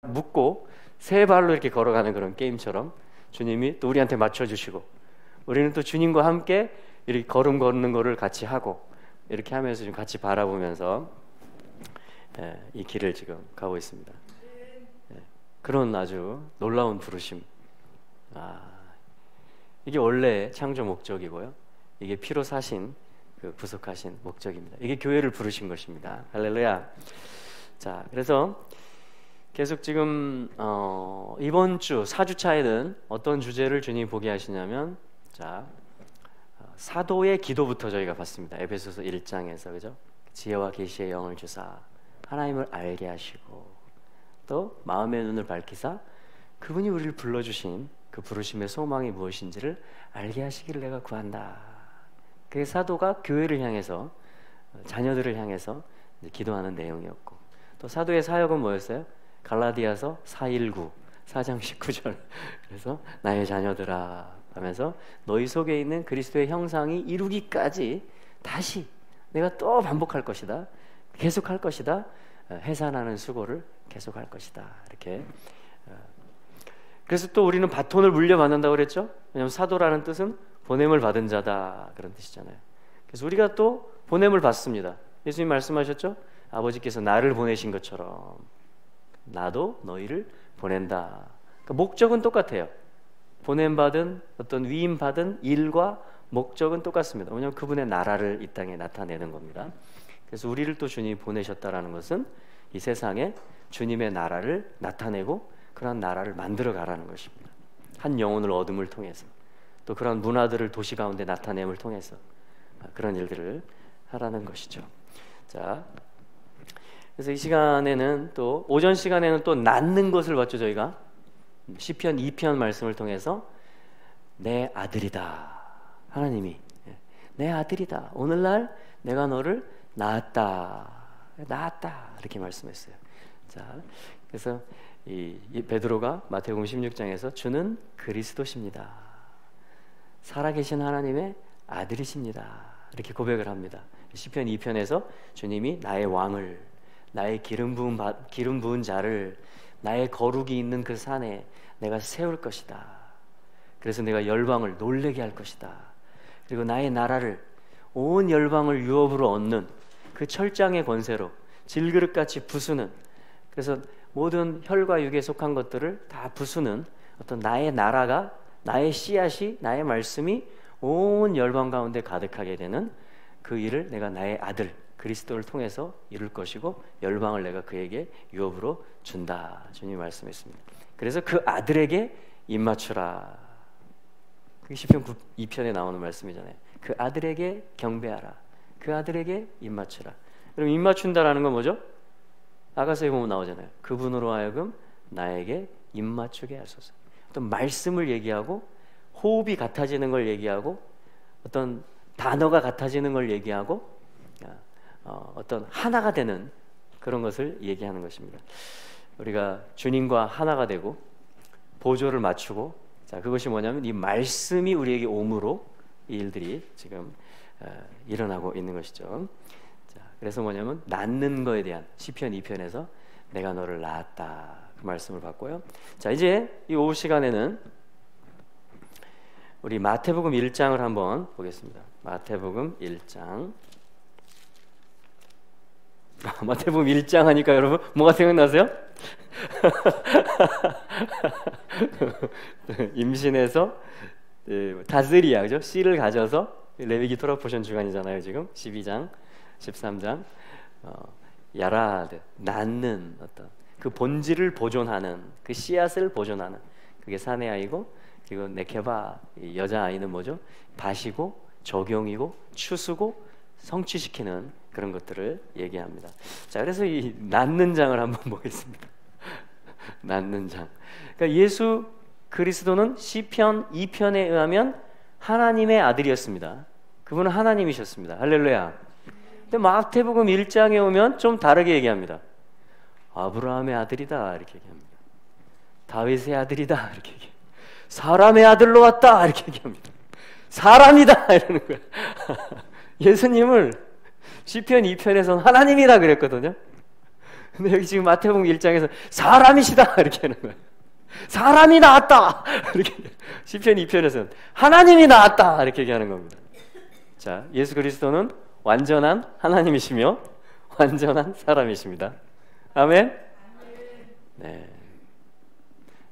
묶고 세 발로 이렇게 걸어가는 그런 게임처럼 주님이 또 우리한테 맞춰주시고, 우리는 또 주님과 함께 이렇게 걸음 걷는 거를 같이 하고, 이렇게 하면서 좀 같이 바라보면서 이 길을 지금 가고 있습니다. 그런 아주 놀라운 부르심, 이게 원래 창조 목적이고요, 이게 피로 사신 그 구속하신 목적입니다. 이게 교회를 부르신 것입니다. 할렐루야. 자, 그래서 계속 지금 이번 주 4주차에는 어떤 주제를 주님이 보게 하시냐면, 자, 사도의 기도부터 저희가 봤습니다. 에베소서 1장에서, 그죠? 지혜와 계시의 영을 주사 하나님을 알게 하시고, 또 마음의 눈을 밝히사 그분이 우리를 불러주신 그 부르심의 소망이 무엇인지를 알게 하시기를 내가 구한다. 그게 사도가 교회를 향해서, 자녀들을 향해서 기도하는 내용이었고, 또 사도의 사역은 뭐였어요? 갈라디아서 4:19, 4장 19절. 그래서 나의 자녀들아 하면서 너희 속에 있는 그리스도의 형상이 이루기까지 다시 내가 또 반복할 것이다, 계속할 것이다, 해산하는 수고를 계속할 것이다, 이렇게. 그래서 또 우리는 바톤을 물려받는다고 그랬죠. 왜냐하면 사도라는 뜻은 보냄을 받은 자다, 그런 뜻이잖아요. 그래서 우리가 또 보냄을 받습니다. 예수님 말씀하셨죠. 아버지께서 나를 보내신 것처럼 나도 너희를 보낸다. 그러니까 목적은 똑같아요. 보냄받은 어떤 위임받은 일과 목적은 똑같습니다. 왜냐하면 그분의 나라를 이 땅에 나타내는 겁니다. 그래서 우리를 또 주님이 보내셨다라는 것은 이 세상에 주님의 나라를 나타내고 그런 나라를 만들어 가라는 것입니다. 한 영혼을 얻음을 통해서, 또 그런 문화들을 도시 가운데 나타냄을 통해서 그런 일들을 하라는 것이죠. 자, 그래서 이 시간에는 또 오전 시간에는 또 낳는 것을 봤죠. 저희가 시편 2편 말씀을 통해서 내 아들이다, 하나님이 내 아들이다, 오늘날 내가 너를 낳았다 이렇게 말씀했어요. 자, 그래서 이 베드로가 마태복음 16장에서 주는 그리스도십니다, 살아계신 하나님의 아들이십니다, 이렇게 고백을 합니다. 시편 2편에서 주님이 나의 왕을, 나의 기름 부은 자를 나의 거룩이 있는 그 산에 내가 세울 것이다. 그래서 내가 열방을 놀래게 할 것이다. 그리고 나의 나라를 온 열방을 유업으로 얻는 그 철장의 권세로 질그릇같이 부수는, 그래서 모든 혈과 육에 속한 것들을 다 부수는 어떤 나의 나라가, 나의 씨앗이, 나의 말씀이 온 열방 가운데 가득하게 되는 그 일을 내가 나의 아들 그리스도를 통해서 이룰 것이고, 열방을 내가 그에게 유업으로 준다, 주님이 말씀했습니다. 그래서 그 아들에게 입맞추라, 그게 시편 2편에 나오는 말씀이잖아요. 그 아들에게 경배하라, 그 아들에게 입맞추라. 그럼 입맞춘다라는 건 뭐죠? 아가서에 보면 나오잖아요. 그분으로 하여금 나에게 입맞추게 하소서. 어떤 말씀을 얘기하고, 호흡이 같아지는 걸 얘기하고, 어떤 단어가 같아지는 걸 얘기하고, 어떤 하나가 되는 그런 것을 얘기하는 것입니다. 우리가 주님과 하나가 되고 보조를 맞추고, 자, 그것이 뭐냐면 이 말씀이 우리에게 옴으로 이 일들이 지금 일어나고 있는 것이죠. 자, 그래서 뭐냐면 낳는 거에 대한 시편 2편에서 내가 너를 낳았다, 그 말씀을 받고요. 자, 이제 이 오후 시간에는 우리 마태복음 1장을 한번 보겠습니다. 마태복음 1장. 마태복음 1장 하니까 여러분 뭐가 생각나세요? 임신해서 다스리야, 그죠? 씨를 가져서 레위기 토라 포션 주간이잖아요. 지금 12장, 13장 야라드, 낳는 어떤 그 본질을 보존하는, 그 씨앗을 보존하는, 그게 사내 아이고, 그리고 네케바 여자 아이는 뭐죠? 밭이고 적용이고 추수고 성취시키는 그런 것들을 얘기합니다. 자, 그래서 이 낳는 장을 한번 보겠습니다. 낳는 장. 그러니까 예수 그리스도는 시편 2편에 의하면 하나님의 아들이었습니다. 그분은 하나님이셨습니다. 할렐루야. 근데 마태복음 1장에 오면 좀 다르게 얘기합니다. 아브라함의 아들이다, 이렇게 얘기합니다. 다윗의 아들이다, 이렇게 얘기합니다. 사람의 아들로 왔다, 이렇게 얘기합니다. 사람이다, 이러는 거야. 예수님을 시편 2편에서는 하나님이라 그랬거든요. 근데 여기 지금 마태복음 1장에서 사람이시다 이렇게 하는 거예요. 사람이 나왔다 이렇게. 시편 2편에서는 하나님이 나왔다 이렇게 얘기하는 겁니다. 자, 예수 그리스도는 완전한 하나님이시며 완전한 사람이십니다. 아멘. 네.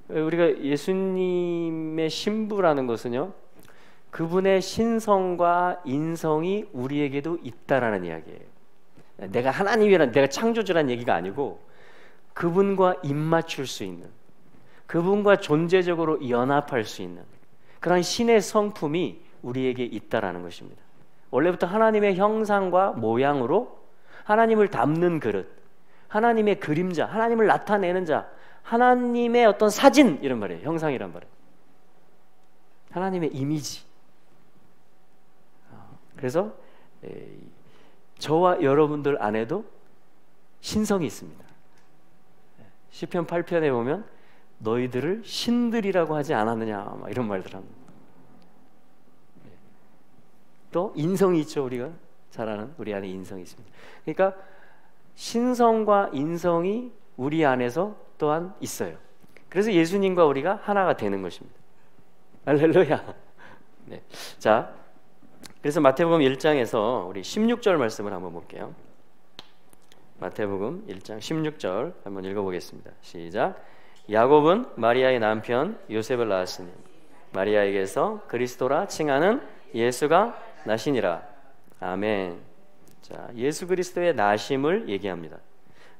우리가 예수님의 신부라는 것은요, 그분의 신성과 인성이 우리에게도 있다라는 이야기예요. 내가 하나님이란, 내가 창조주란 얘기가 아니고 그분과 입맞출 수 있는, 그분과 존재적으로 연합할 수 있는 그런 신의 성품이 우리에게 있다라는 것입니다. 원래부터 하나님의 형상과 모양으로 하나님을 담는 그릇, 하나님의 그림자, 하나님을 나타내는 자, 하나님의 어떤 사진 이런 말이에요. 형상이란 말이에요. 하나님의 이미지. 그래서 저와 여러분들 안에도 신성이 있습니다. 시편 8편에 보면 너희들을 신들이라고 하지 않았느냐 막 이런 말들 합니다. 또 인성이 있죠. 우리가 잘 아는 우리 안에 인성이 있습니다. 그러니까 신성과 인성이 우리 안에서 또한 있어요. 그래서 예수님과 우리가 하나가 되는 것입니다. 할렐루야. 네. 자, 그래서 마태복음 1장에서 우리 16절 말씀을 한번 볼게요. 마태복음 1장 16절 한번 읽어보겠습니다. 시작. 야곱은 마리아의 남편 요셉을 낳았으니 마리아에게서 그리스도라 칭하는 예수가 나시니라. 아멘. 자, 예수 그리스도의 나심을 얘기합니다.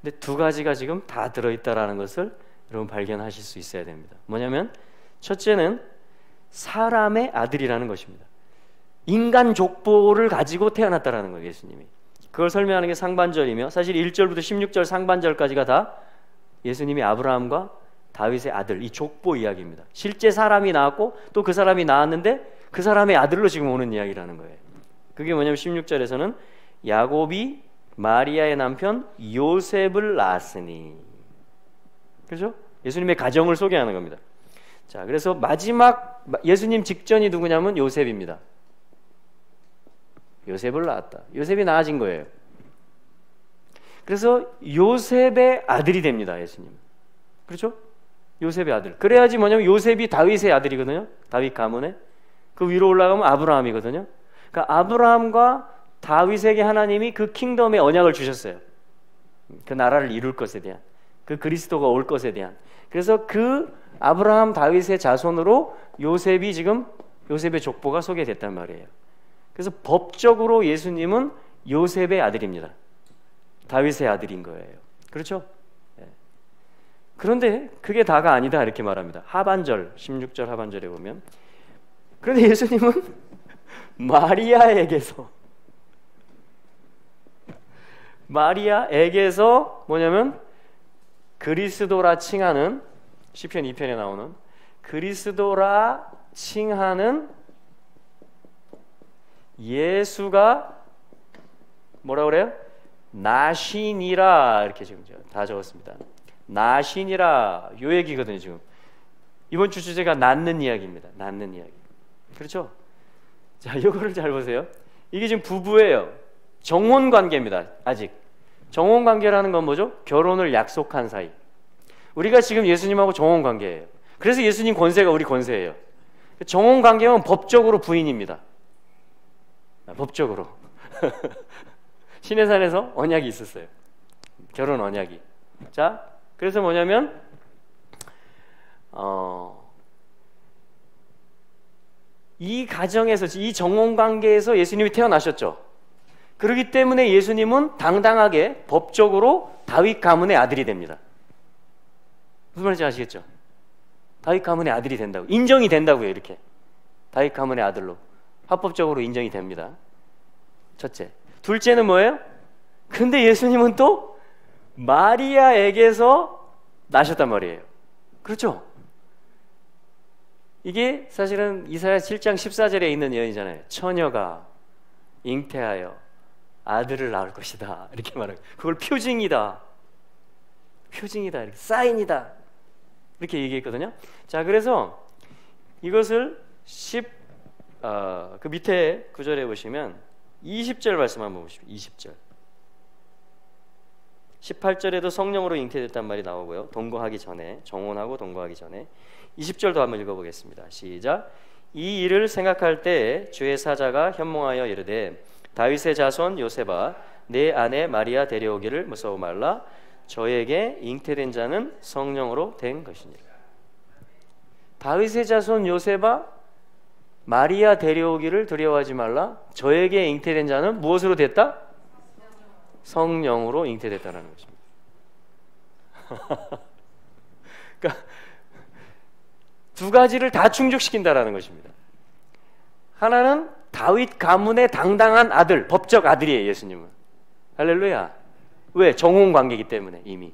근데 두 가지가 지금 다 들어있다라는 것을 여러분 발견하실 수 있어야 됩니다. 뭐냐면 첫째는 사람의 아들이라는 것입니다. 인간 족보를 가지고 태어났다라는 거예요. 예수님이. 그걸 설명하는 게 상반절이며 사실 1절부터 16절 상반절까지가 다 예수님이 아브라함과 다윗의 아들, 이 족보 이야기입니다. 실제 사람이 나왔고 또 그 사람이 나왔는데 그 사람의 아들로 지금 오는 이야기라는 거예요. 그게 뭐냐면 16절에서는 야곱이 마리아의 남편 요셉을 낳았으니, 그렇죠? 예수님의 가정을 소개하는 겁니다. 자, 그래서 마지막 예수님 직전이 누구냐면 요셉입니다. 요셉을 낳았다. 요셉이 낳아진 거예요. 그래서 요셉의 아들이 됩니다. 예수님. 그렇죠? 요셉의 아들. 그래야지 뭐냐면 요셉이 다윗의 아들이거든요. 다윗 가문에. 그 위로 올라가면 아브라함이거든요. 그러니까 아브라함과 다윗에게 하나님이 그 킹덤의 언약을 주셨어요. 그 나라를 이룰 것에 대한, 그 그리스도가 올 것에 대한. 그래서 그 아브라함 다윗의 자손으로 요셉이 지금 요셉의 족보가 소개됐단 말이에요. 그래서 법적으로 예수님은 요셉의 아들입니다. 다윗의 아들인 거예요. 그렇죠? 네. 그런데 그게 다가 아니다 이렇게 말합니다. 하반절 16절 하반절에 보면, 그런데 예수님은 마리아에게서 뭐냐면 그리스도라 칭하는, 시편 2편에 나오는 그리스도라 칭하는 예수가 뭐라 그래요? 나시니라. 이렇게 지금 다 적었습니다. 나시니라. 요 얘기거든요. 지금 이번 주 주제가 낳는 이야기입니다. 낳는 이야기. 그렇죠? 자, 이거를 잘 보세요. 이게 지금 부부예요. 정혼 관계입니다. 아직 정혼 관계라는 건 뭐죠? 결혼을 약속한 사이. 우리가 지금 예수님하고 정혼 관계예요. 그래서 예수님 권세가 우리 권세예요. 정혼 관계는 법적으로 부인입니다. 법적으로. 시내산에서 언약이 있었어요. 결혼 언약이. 자, 그래서 뭐냐면 이 가정에서, 이 정혼 관계에서 예수님이 태어나셨죠. 그렇기 때문에 예수님은 당당하게 법적으로 다윗 가문의 아들이 됩니다. 무슨 말인지 아시겠죠? 다윗 가문의 아들이 된다고, 인정이 된다고요. 이렇게 다윗 가문의 아들로 합법적으로 인정이 됩니다. 첫째. 둘째는 뭐예요? 근데 예수님은 또 마리아에게서 나셨단 말이에요. 그렇죠? 이게 사실은 이사야 7장 14절에 있는 예언이잖아요. 처녀가 잉태하여 아들을 낳을 것이다. 이렇게 말해요. 그걸 표징이다. 표징이다. 이렇게 사인이다. 이렇게 얘기했거든요. 자, 그래서 이것을 그 밑에 구절에 보시면 20절 말씀 한번 보십시오. 20절. 18절에도 성령으로 잉태됐단 말이 나오고요. 동거하기 전에, 정혼하고 동거하기 전에. 20절도 한번 읽어보겠습니다. 시작. 이 일을 생각할 때에 주의 사자가 현몽하여 이르되 다윗의 자손 요셉아 내 아내 마리아 데려오기를 무서워 말라. 저에게 잉태된 자는 성령으로 된 것이니라. 다윗의 자손 요셉아 마리아 데려오기를 두려워하지 말라. 저에게 잉태된 자는 무엇으로 됐다? 성령으로 잉태됐다는 것입니다. 그러니까 두 가지를 다 충족시킨다라는 것입니다. 하나는 다윗 가문의 당당한 아들, 법적 아들이에요. 예수님은. 할렐루야. 왜? 정혼 관계이기 때문에 이미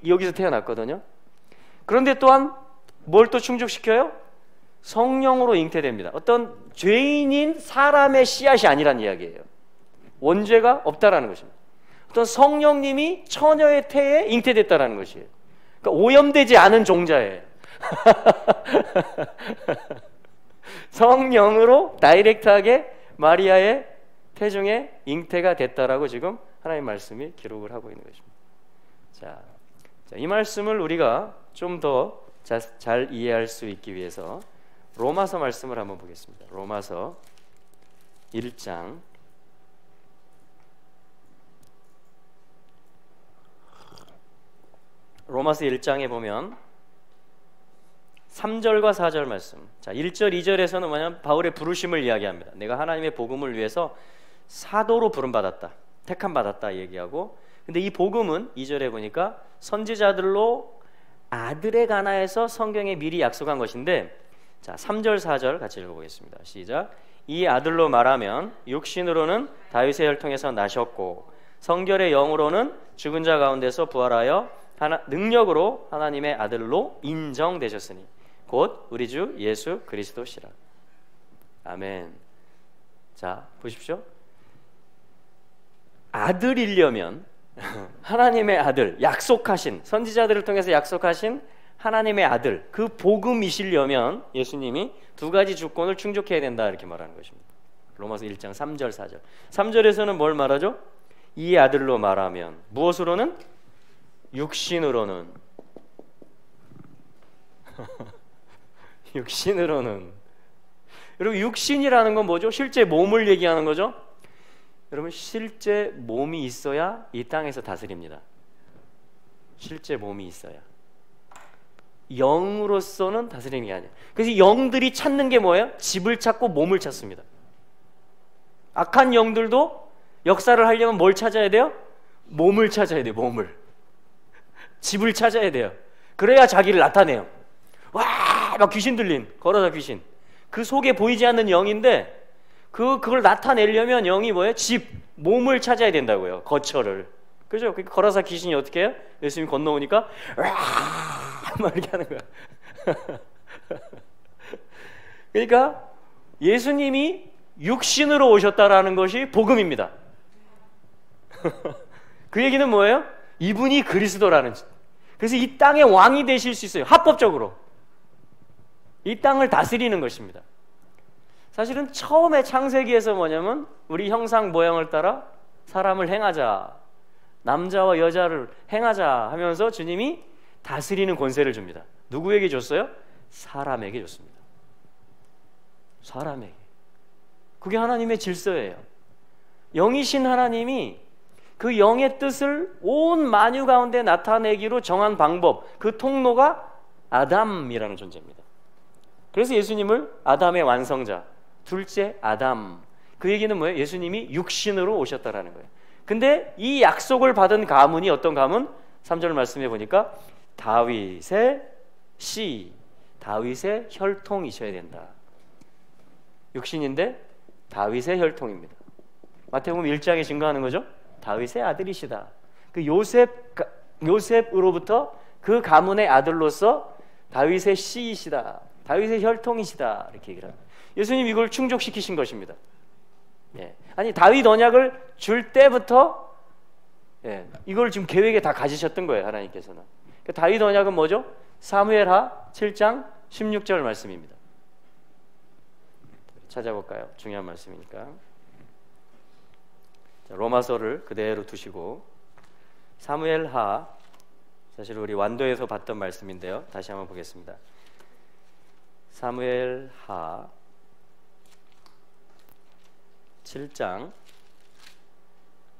여기서 태어났거든요. 그런데 또한 뭘 또 충족시켜요? 성령으로 잉태됩니다. 어떤 죄인인 사람의 씨앗이 아니란 이야기예요. 원죄가 없다라는 것입니다. 어떤 성령님이 처녀의 태에 잉태됐다라는 것이에요. 그러니까 오염되지 않은 종자예요. 성령으로 다이렉트하게 마리아의 태중에 잉태가 됐다라고 지금 하나님 말씀이 기록을 하고 있는 것입니다. 자, 이 말씀을 우리가 좀 더 잘 이해할 수 있기 위해서 로마서 말씀을 한번 보겠습니다. 로마서 1장 로마서 1장에 보면 3절과 4절 말씀. 자, 1절, 2절에서는 뭐냐면 바울의 부르심을 이야기합니다. 내가 하나님의 복음을 위해서 사도로 부름받았다. 택함받았다 얘기하고, 근데 이 복음은 2절에 보니까 선지자들로 아들에 관하여서 성경에 미리 약속한 것인데, 자, 3절, 4절 같이 읽어보겠습니다. 시작. 이 아들로 말하면 육신으로는 다윗의 혈통에서 나셨고 성결의 영으로는 죽은 자 가운데서 부활하여 능력으로 하나님의 아들로 인정되셨으니 곧 우리 주 예수 그리스도시라. 아멘. 자, 보십시오. 아들이려면 하나님의 아들, 약속하신, 선지자들을 통해서 약속하신 하나님의 아들, 그 복음이시려면 예수님이 두 가지 조건을 충족해야 된다 이렇게 말하는 것입니다. 로마서 1장 3절 4절. 3절에서는 뭘 말하죠? 이 아들로 말하면 무엇으로는? 육신으로는. 육신으로는. 여러분, 육신이라는 건 뭐죠? 실제 몸을 얘기하는 거죠? 여러분, 실제 몸이 있어야 이 땅에서 다스립니다. 실제 몸이 있어야. 영으로서는 다스리는 게 아니에요. 그래서 영들이 찾는 게 뭐예요? 집을 찾고 몸을 찾습니다. 악한 영들도 역사를 하려면 뭘 찾아야 돼요? 몸을 찾아야 돼요. 몸을. 집을 찾아야 돼요. 그래야 자기를 나타내요. 와, 막 귀신 들린, 걸어다 귀신. 그 속에 보이지 않는 영인데 그걸 나타내려면 영이 뭐예요? 집, 몸을 찾아야 된다고요. 거처를. 그죠? 걸어서 귀신이 어떻게 해요? 예수님이 건너오니까 막 이렇게 하는 거야. 그러니까 예수님이 육신으로 오셨다라는 것이 복음입니다. 그 얘기는 뭐예요? 이분이 그리스도라는. 그래서 이 땅의 왕이 되실 수 있어요. 합법적으로. 이 땅을 다스리는 것입니다. 사실은 처음에 창세기에서 뭐냐면 우리 형상 모양을 따라 사람을 행하자, 남자와 여자를 행하자 하면서 주님이 다스리는 권세를 줍니다. 누구에게 줬어요? 사람에게 줬습니다. 사람에게. 그게 하나님의 질서예요. 영이신 하나님이 그 영의 뜻을 온 만유 가운데 나타내기로 정한 방법, 그 통로가 아담이라는 존재입니다. 그래서 예수님을 아담의 완성자, 둘째 아담. 그 얘기는 뭐예요? 예수님이 육신으로 오셨다라는 거예요. 근데 이 약속을 받은 가문이 어떤 가문? 3절 말씀해 보니까 다윗의 씨, 다윗의 혈통이셔야 된다. 육신인데 다윗의 혈통입니다. 마태복음 1장에 증거하는 거죠. 다윗의 아들이시다. 그 요셉으로부터 그 가문의 아들로서 다윗의 씨이시다. 다윗의 혈통이시다. 이렇게 얘기를 합니다. 예수님 이걸 충족시키신 것입니다. 예. 아니, 다윗 언약을 줄 때부터 이걸 지금 계획에 다 가지셨던 거예요. 하나님께서는. 그러니까 다윗 언약은 뭐죠? 사무엘하 7장 16절 말씀입니다. 찾아볼까요? 중요한 말씀이니까. 자, 로마서를 그대로 두시고 사무엘하, 사실 우리 완도에서 봤던 말씀인데요. 다시 한번 보겠습니다. 사무엘하 7장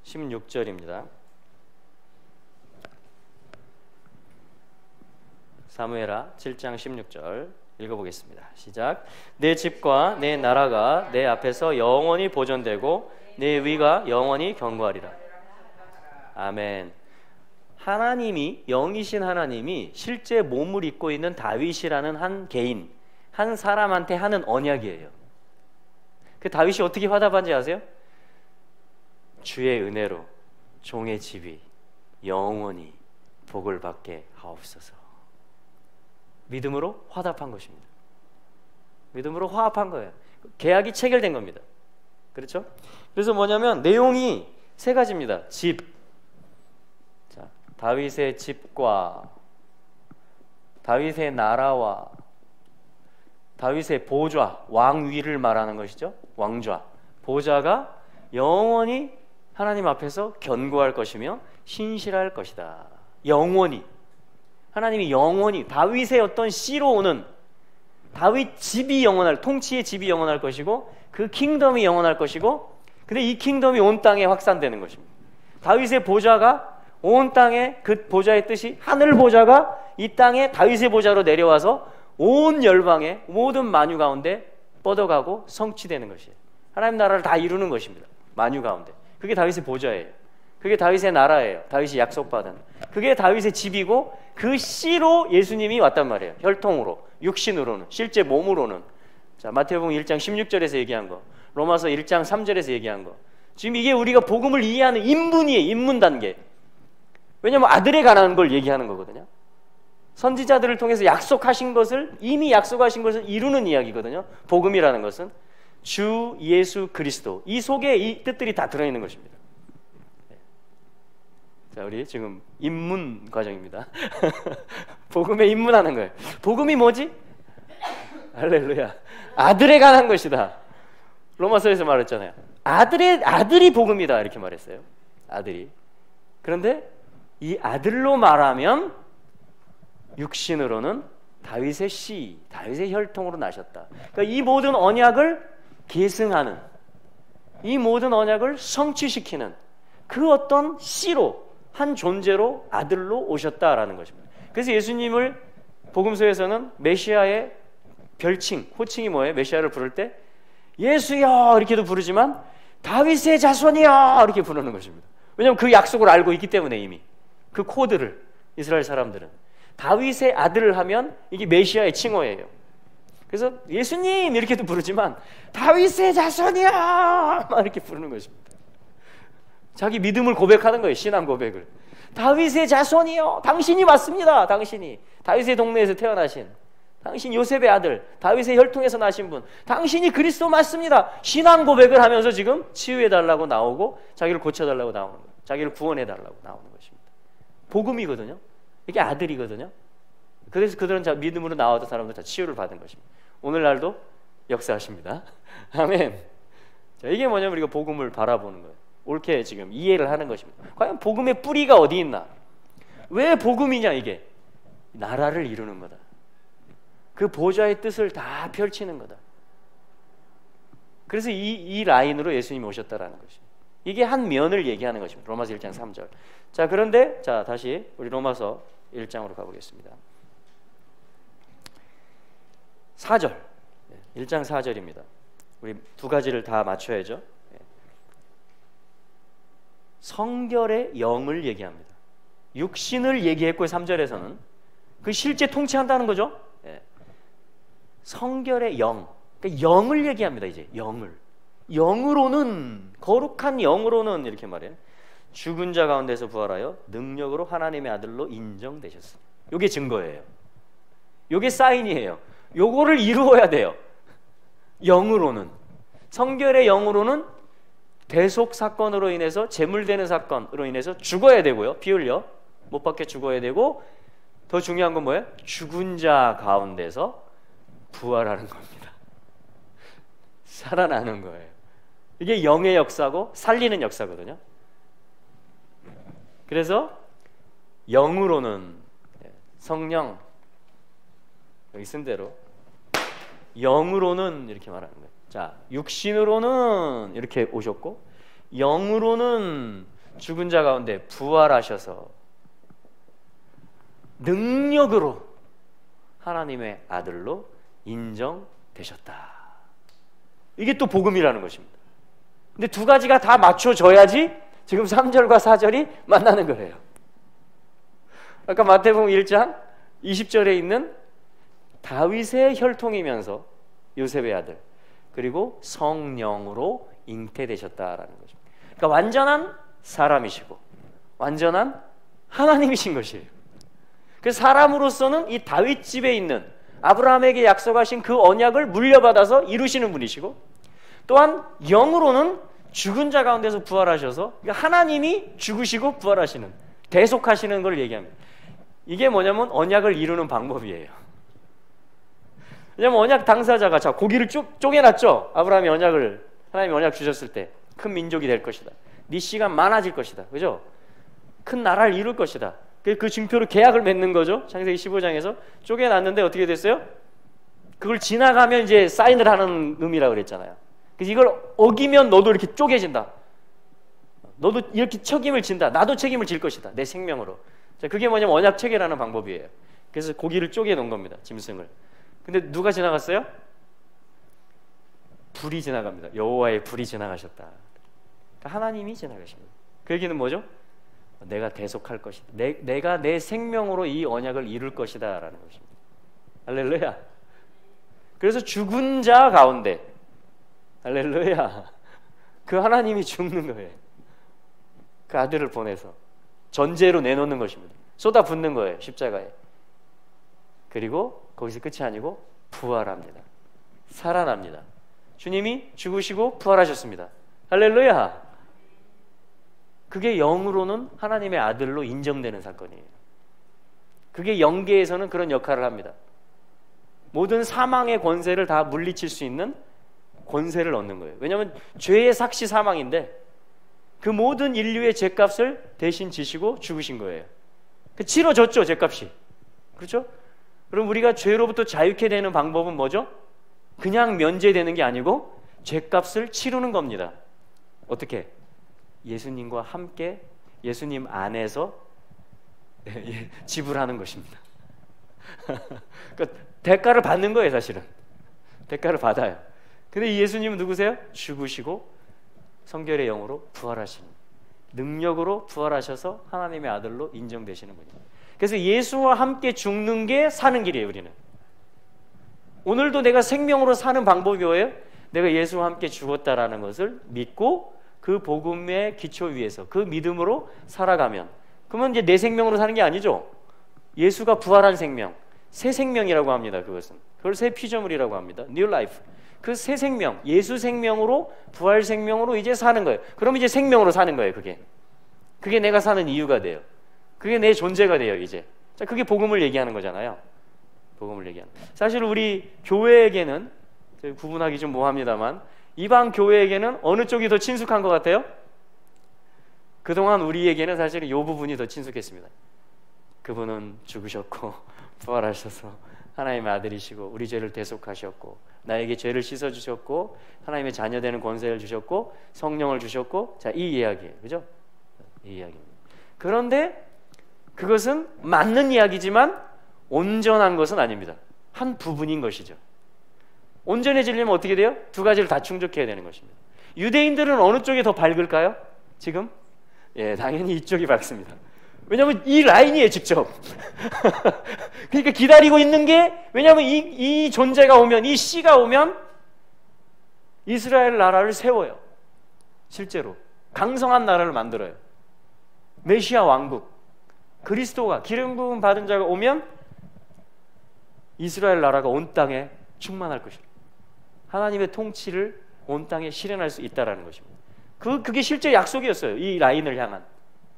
16절입니다. 사무엘하 7장 16절 읽어보겠습니다. 시작. 내 집과 내 나라가 내 앞에서 영원히 보존되고 내 위가 영원히 견고하리라. 아멘. 하나님이, 영이신 하나님이 실제 몸을 입고 있는 다윗이라는 한 개인, 한 사람한테 하는 언약이에요. 그 다윗이 어떻게 화답한지 아세요? 주의 은혜로 종의 집이 영원히 복을 받게 하옵소서. 믿음으로 화답한 것입니다. 믿음으로 화합한 거예요. 계약이 체결된 겁니다. 그렇죠? 그래서 뭐냐면 내용이 세 가지입니다. 집, 자, 다윗의 집과 다윗의 나라와 다윗의 보좌, 왕위를 말하는 것이죠. 왕좌, 보좌가 영원히 하나님 앞에서 견고할 것이며 신실할 것이다. 영원히, 하나님이 영원히 다윗의 어떤 씨로 오는 다윗 집이 영원할, 통치의 집이 영원할 것이고 그 킹덤이 영원할 것이고, 근데 이 킹덤이 온 땅에 확산되는 것입니다. 다윗의 보좌가 온 땅에, 그 보좌의 뜻이 하늘 보좌가 이 땅에 다윗의 보좌로 내려와서 온 열방의 모든 만유 가운데 뻗어가고 성취되는 것이에요. 하나님 나라를 다 이루는 것입니다. 만유 가운데. 그게 다윗의 보좌예요. 그게 다윗의 나라예요. 다윗이 약속받은. 그게 다윗의 집이고 그 씨로 예수님이 왔단 말이에요. 혈통으로, 육신으로는, 실제 몸으로는. 자, 마태복음 1장 16절에서 얘기한 거, 로마서 1장 3절에서 얘기한 거. 지금 이게 우리가 복음을 이해하는 인문이에요. 인문 단계. 왜냐하면 아들에 관한 걸 얘기하는 거거든요. 선지자들을 통해서 약속하신 것을, 이미 약속하신 것을 이루는 이야기거든요. 복음이라는 것은 주 예수 그리스도, 이 속에 이 뜻들이 다 들어있는 것입니다. 자, 우리 지금 입문 과정입니다. 복음에 입문하는 거예요. 복음이 뭐지? 할렐루야. 아들에 관한 것이다. 로마서에서 말했잖아요. 아들이 복음이다 이렇게 말했어요. 아들이. 그런데 이 아들로 말하면 육신으로는 다윗의 씨, 다윗의 혈통으로 나셨다. 그러니까 이 모든 언약을 계승하는, 이 모든 언약을 성취시키는 그 어떤 씨로, 한 존재로, 아들로 오셨다라는 것입니다. 그래서 예수님을 복음서에서는 메시아의 별칭, 호칭이 뭐예요? 메시아를 부를 때 예수여 이렇게도 부르지만 다윗의 자손이여 이렇게 부르는 것입니다. 왜냐하면 그 약속을 알고 있기 때문에, 이미 그 코드를, 이스라엘 사람들은 다윗의 아들을 하면 이게 메시아의 칭호예요. 그래서 예수님 이렇게도 부르지만 다윗의 자손이여 막 이렇게 부르는 것입니다. 자기 믿음을 고백하는 거예요. 신앙 고백을. 다윗의 자손이요, 당신이 맞습니다. 당신이 다윗의 동네에서 태어나신, 당신 요셉의 아들, 다윗의 혈통에서 나신 분, 당신이 그리스도 맞습니다. 신앙 고백을 하면서 지금 치유해달라고 나오고 자기를 고쳐달라고 나오는 거예요. 자기를 구원해달라고 나오는 것입니다. 복음이거든요. 이게 아들이거든요. 그래서 그들은 믿음으로 나왔던 사람들 다 치유를 받은 것입니다. 오늘날도 역사하십니다. 아멘. 자, 이게 뭐냐면 우리가 복음을 바라보는 거예요. 옳게 지금 이해를 하는 것입니다. 과연 복음의 뿌리가 어디 있나? 왜 복음이냐? 이게 나라를 이루는 거다. 그 보좌의 뜻을 다 펼치는 거다. 그래서 이 라인으로 예수님이 오셨다라는 것입니다. 이게 한 면을 얘기하는 것입니다. 로마서 1장 3절. 자, 그런데 자, 다시 우리 로마서 1장으로 가보겠습니다. 4절. 1장 4절입니다. 우리 두 가지를 다 맞춰야죠. 성결의 영을 얘기합니다. 육신을 얘기했고 3절에서는 그 실제 통치한다는 거죠. 성결의 영, 그러니까 영을 얘기합니다. 이제 영으로는, 거룩한 영으로는 이렇게 말해요. 죽은 자 가운데서 부활하여 능력으로 하나님의 아들로 인정되셨습니다. 이게 증거예요. 이게 사인이에요. 요거를 이루어야 돼요. 영으로는, 성결의 영으로는 대속 사건으로 인해서, 재물되는 사건으로 인해서 죽어야 되고요. 피 흘려 못 박혀 죽어야 되고, 더 중요한 건 뭐예요? 죽은 자 가운데서 부활하는 겁니다. 살아나는 거예요. 이게 영의 역사고 살리는 역사거든요. 그래서 영으로는 성령 여기 쓴 대로 영으로는 이렇게 말하는 거예요. 자, 육신으로는 이렇게 오셨고 영으로는 죽은 자 가운데 부활하셔서 능력으로 하나님의 아들로 인정되셨다. 이게 또 복음이라는 것입니다. 근데 두 가지가 다 맞춰져야지 지금 3절과 4절이 만나는 거예요. 아까 마태복음 1장 20절에 있는 다윗의 혈통이면서 요셉의 아들 그리고 성령으로 잉태되셨다라는 거죠. 그러니까 완전한 사람이시고 완전한 하나님이신 것이에요. 그래서 사람으로서는 이 다윗 집에 있는 아브라함에게 약속하신 그 언약을 물려받아서 이루시는 분이시고 또한 영으로는 죽은 자 가운데서 부활하셔서 하나님이 죽으시고 부활하시는 대속하시는 걸 얘기합니다. 이게 뭐냐면 언약을 이루는 방법이에요. 왜냐면 언약 당사자가 자 고기를 쪼개놨죠. 아브라함이 하나님이 언약 주셨을 때 큰 민족이 될 것이다. 네 씨가 많아질 것이다. 그죠? 큰 나라를 이룰 것이다. 그 증표로 계약을 맺는 거죠. 창세기 15장에서 쪼개놨는데 어떻게 됐어요? 그걸 지나가면 이제 사인을 하는 의미라고 그랬잖아요. 그래서 이걸 어기면 너도 이렇게 쪼개진다. 너도 이렇게 책임을 진다. 나도 책임을 질 것이다. 내 생명으로. 자, 그게 뭐냐면 언약 체계라는 방법이에요. 그래서 고기를 쪼개 놓은 겁니다. 짐승을. 근데 누가 지나갔어요? 불이 지나갑니다. 여호와의 불이 지나가셨다. 그러니까 하나님이 지나가십니다. 그 얘기는 뭐죠? 내가 대속할 것이다. 내가 내 생명으로 이 언약을 이룰 것이다 라는 것입니다. 할렐루야. 그래서 죽은 자 가운데 할렐루야 그 하나님이 죽는 거예요. 그 아들을 보내서 전제로 내놓는 것입니다. 쏟아붓는 거예요. 십자가에. 그리고 거기서 끝이 아니고 부활합니다. 살아납니다. 주님이 죽으시고 부활하셨습니다. 할렐루야. 그게 영으로는 하나님의 아들로 인정되는 사건이에요. 그게 영계에서는 그런 역할을 합니다. 모든 사망의 권세를 다 물리칠 수 있는 권세를 얻는 거예요. 왜냐하면 죄의 삭시 사망인데 그 모든 인류의 죄값을 대신 지시고 죽으신 거예요. 치러졌죠, 죄값이. 그렇죠? 그럼 우리가 죄로부터 자유케 되는 방법은 뭐죠? 그냥 면제되는 게 아니고 죄값을 치르는 겁니다. 어떻게? 예수님과 함께 예수님 안에서 지불하는 것입니다. 그러니까 대가를 받는 거예요, 사실은. 대가를 받아요. 근데 이 예수님은 누구세요? 죽으시고 성결의 영으로 부활하신 능력으로 부활하셔서 하나님의 아들로 인정되시는 분이에요. 그래서 예수와 함께 죽는 게 사는 길이에요. 우리는 오늘도 내가 생명으로 사는 방법이 뭐예요? 내가 예수와 함께 죽었다라는 것을 믿고 그 복음의 기초 위에서 그 믿음으로 살아가면 그러면 이제 내 생명으로 사는 게 아니죠. 예수가 부활한 생명, 새 생명이라고 합니다. 그걸 새 피조물이라고 합니다. New life. 그 새 생명, 예수 생명으로 부활 생명으로 이제 사는 거예요. 그럼 이제 생명으로 사는 거예요. 그게 내가 사는 이유가 돼요. 그게 내 존재가 돼요. 이제 자, 그게 복음을 얘기하는 거잖아요. 복음을 얘기하는. 사실 우리 교회에게는 구분하기 좀 뭐합니다만 이방 교회에게는 어느 쪽이 더 친숙한 것 같아요? 그동안 우리에게는 사실 이 부분이 더 친숙했습니다. 그분은 죽으셨고 부활하셔서 하나님의 아들이시고 우리 죄를 대속하셨고 나에게 죄를 씻어주셨고 하나님의 자녀되는 권세를 주셨고 성령을 주셨고 자, 이 이야기예요. 그죠? 이 이야기입니다. 그런데 그것은 맞는 이야기지만 온전한 것은 아닙니다. 한 부분인 것이죠. 온전해지려면 어떻게 돼요? 두 가지를 다 충족해야 되는 것입니다. 유대인들은 어느 쪽이 더 밝을까요? 지금? 예, 당연히 이쪽이 밝습니다. 왜냐하면 이 라인이에요, 직접. 그러니까 기다리고 있는 게 왜냐하면 이 존재가 오면 이 씨가 오면 이스라엘 나라를 세워요. 실제로 강성한 나라를 만들어요. 메시아 왕국 그리스도가 기름 부음 받은 자가 오면 이스라엘 나라가 온 땅에 충만할 것입니다. 하나님의 통치를 온 땅에 실현할 수 있다라는 것입니다. 그게 실제 약속이었어요. 이 라인을 향한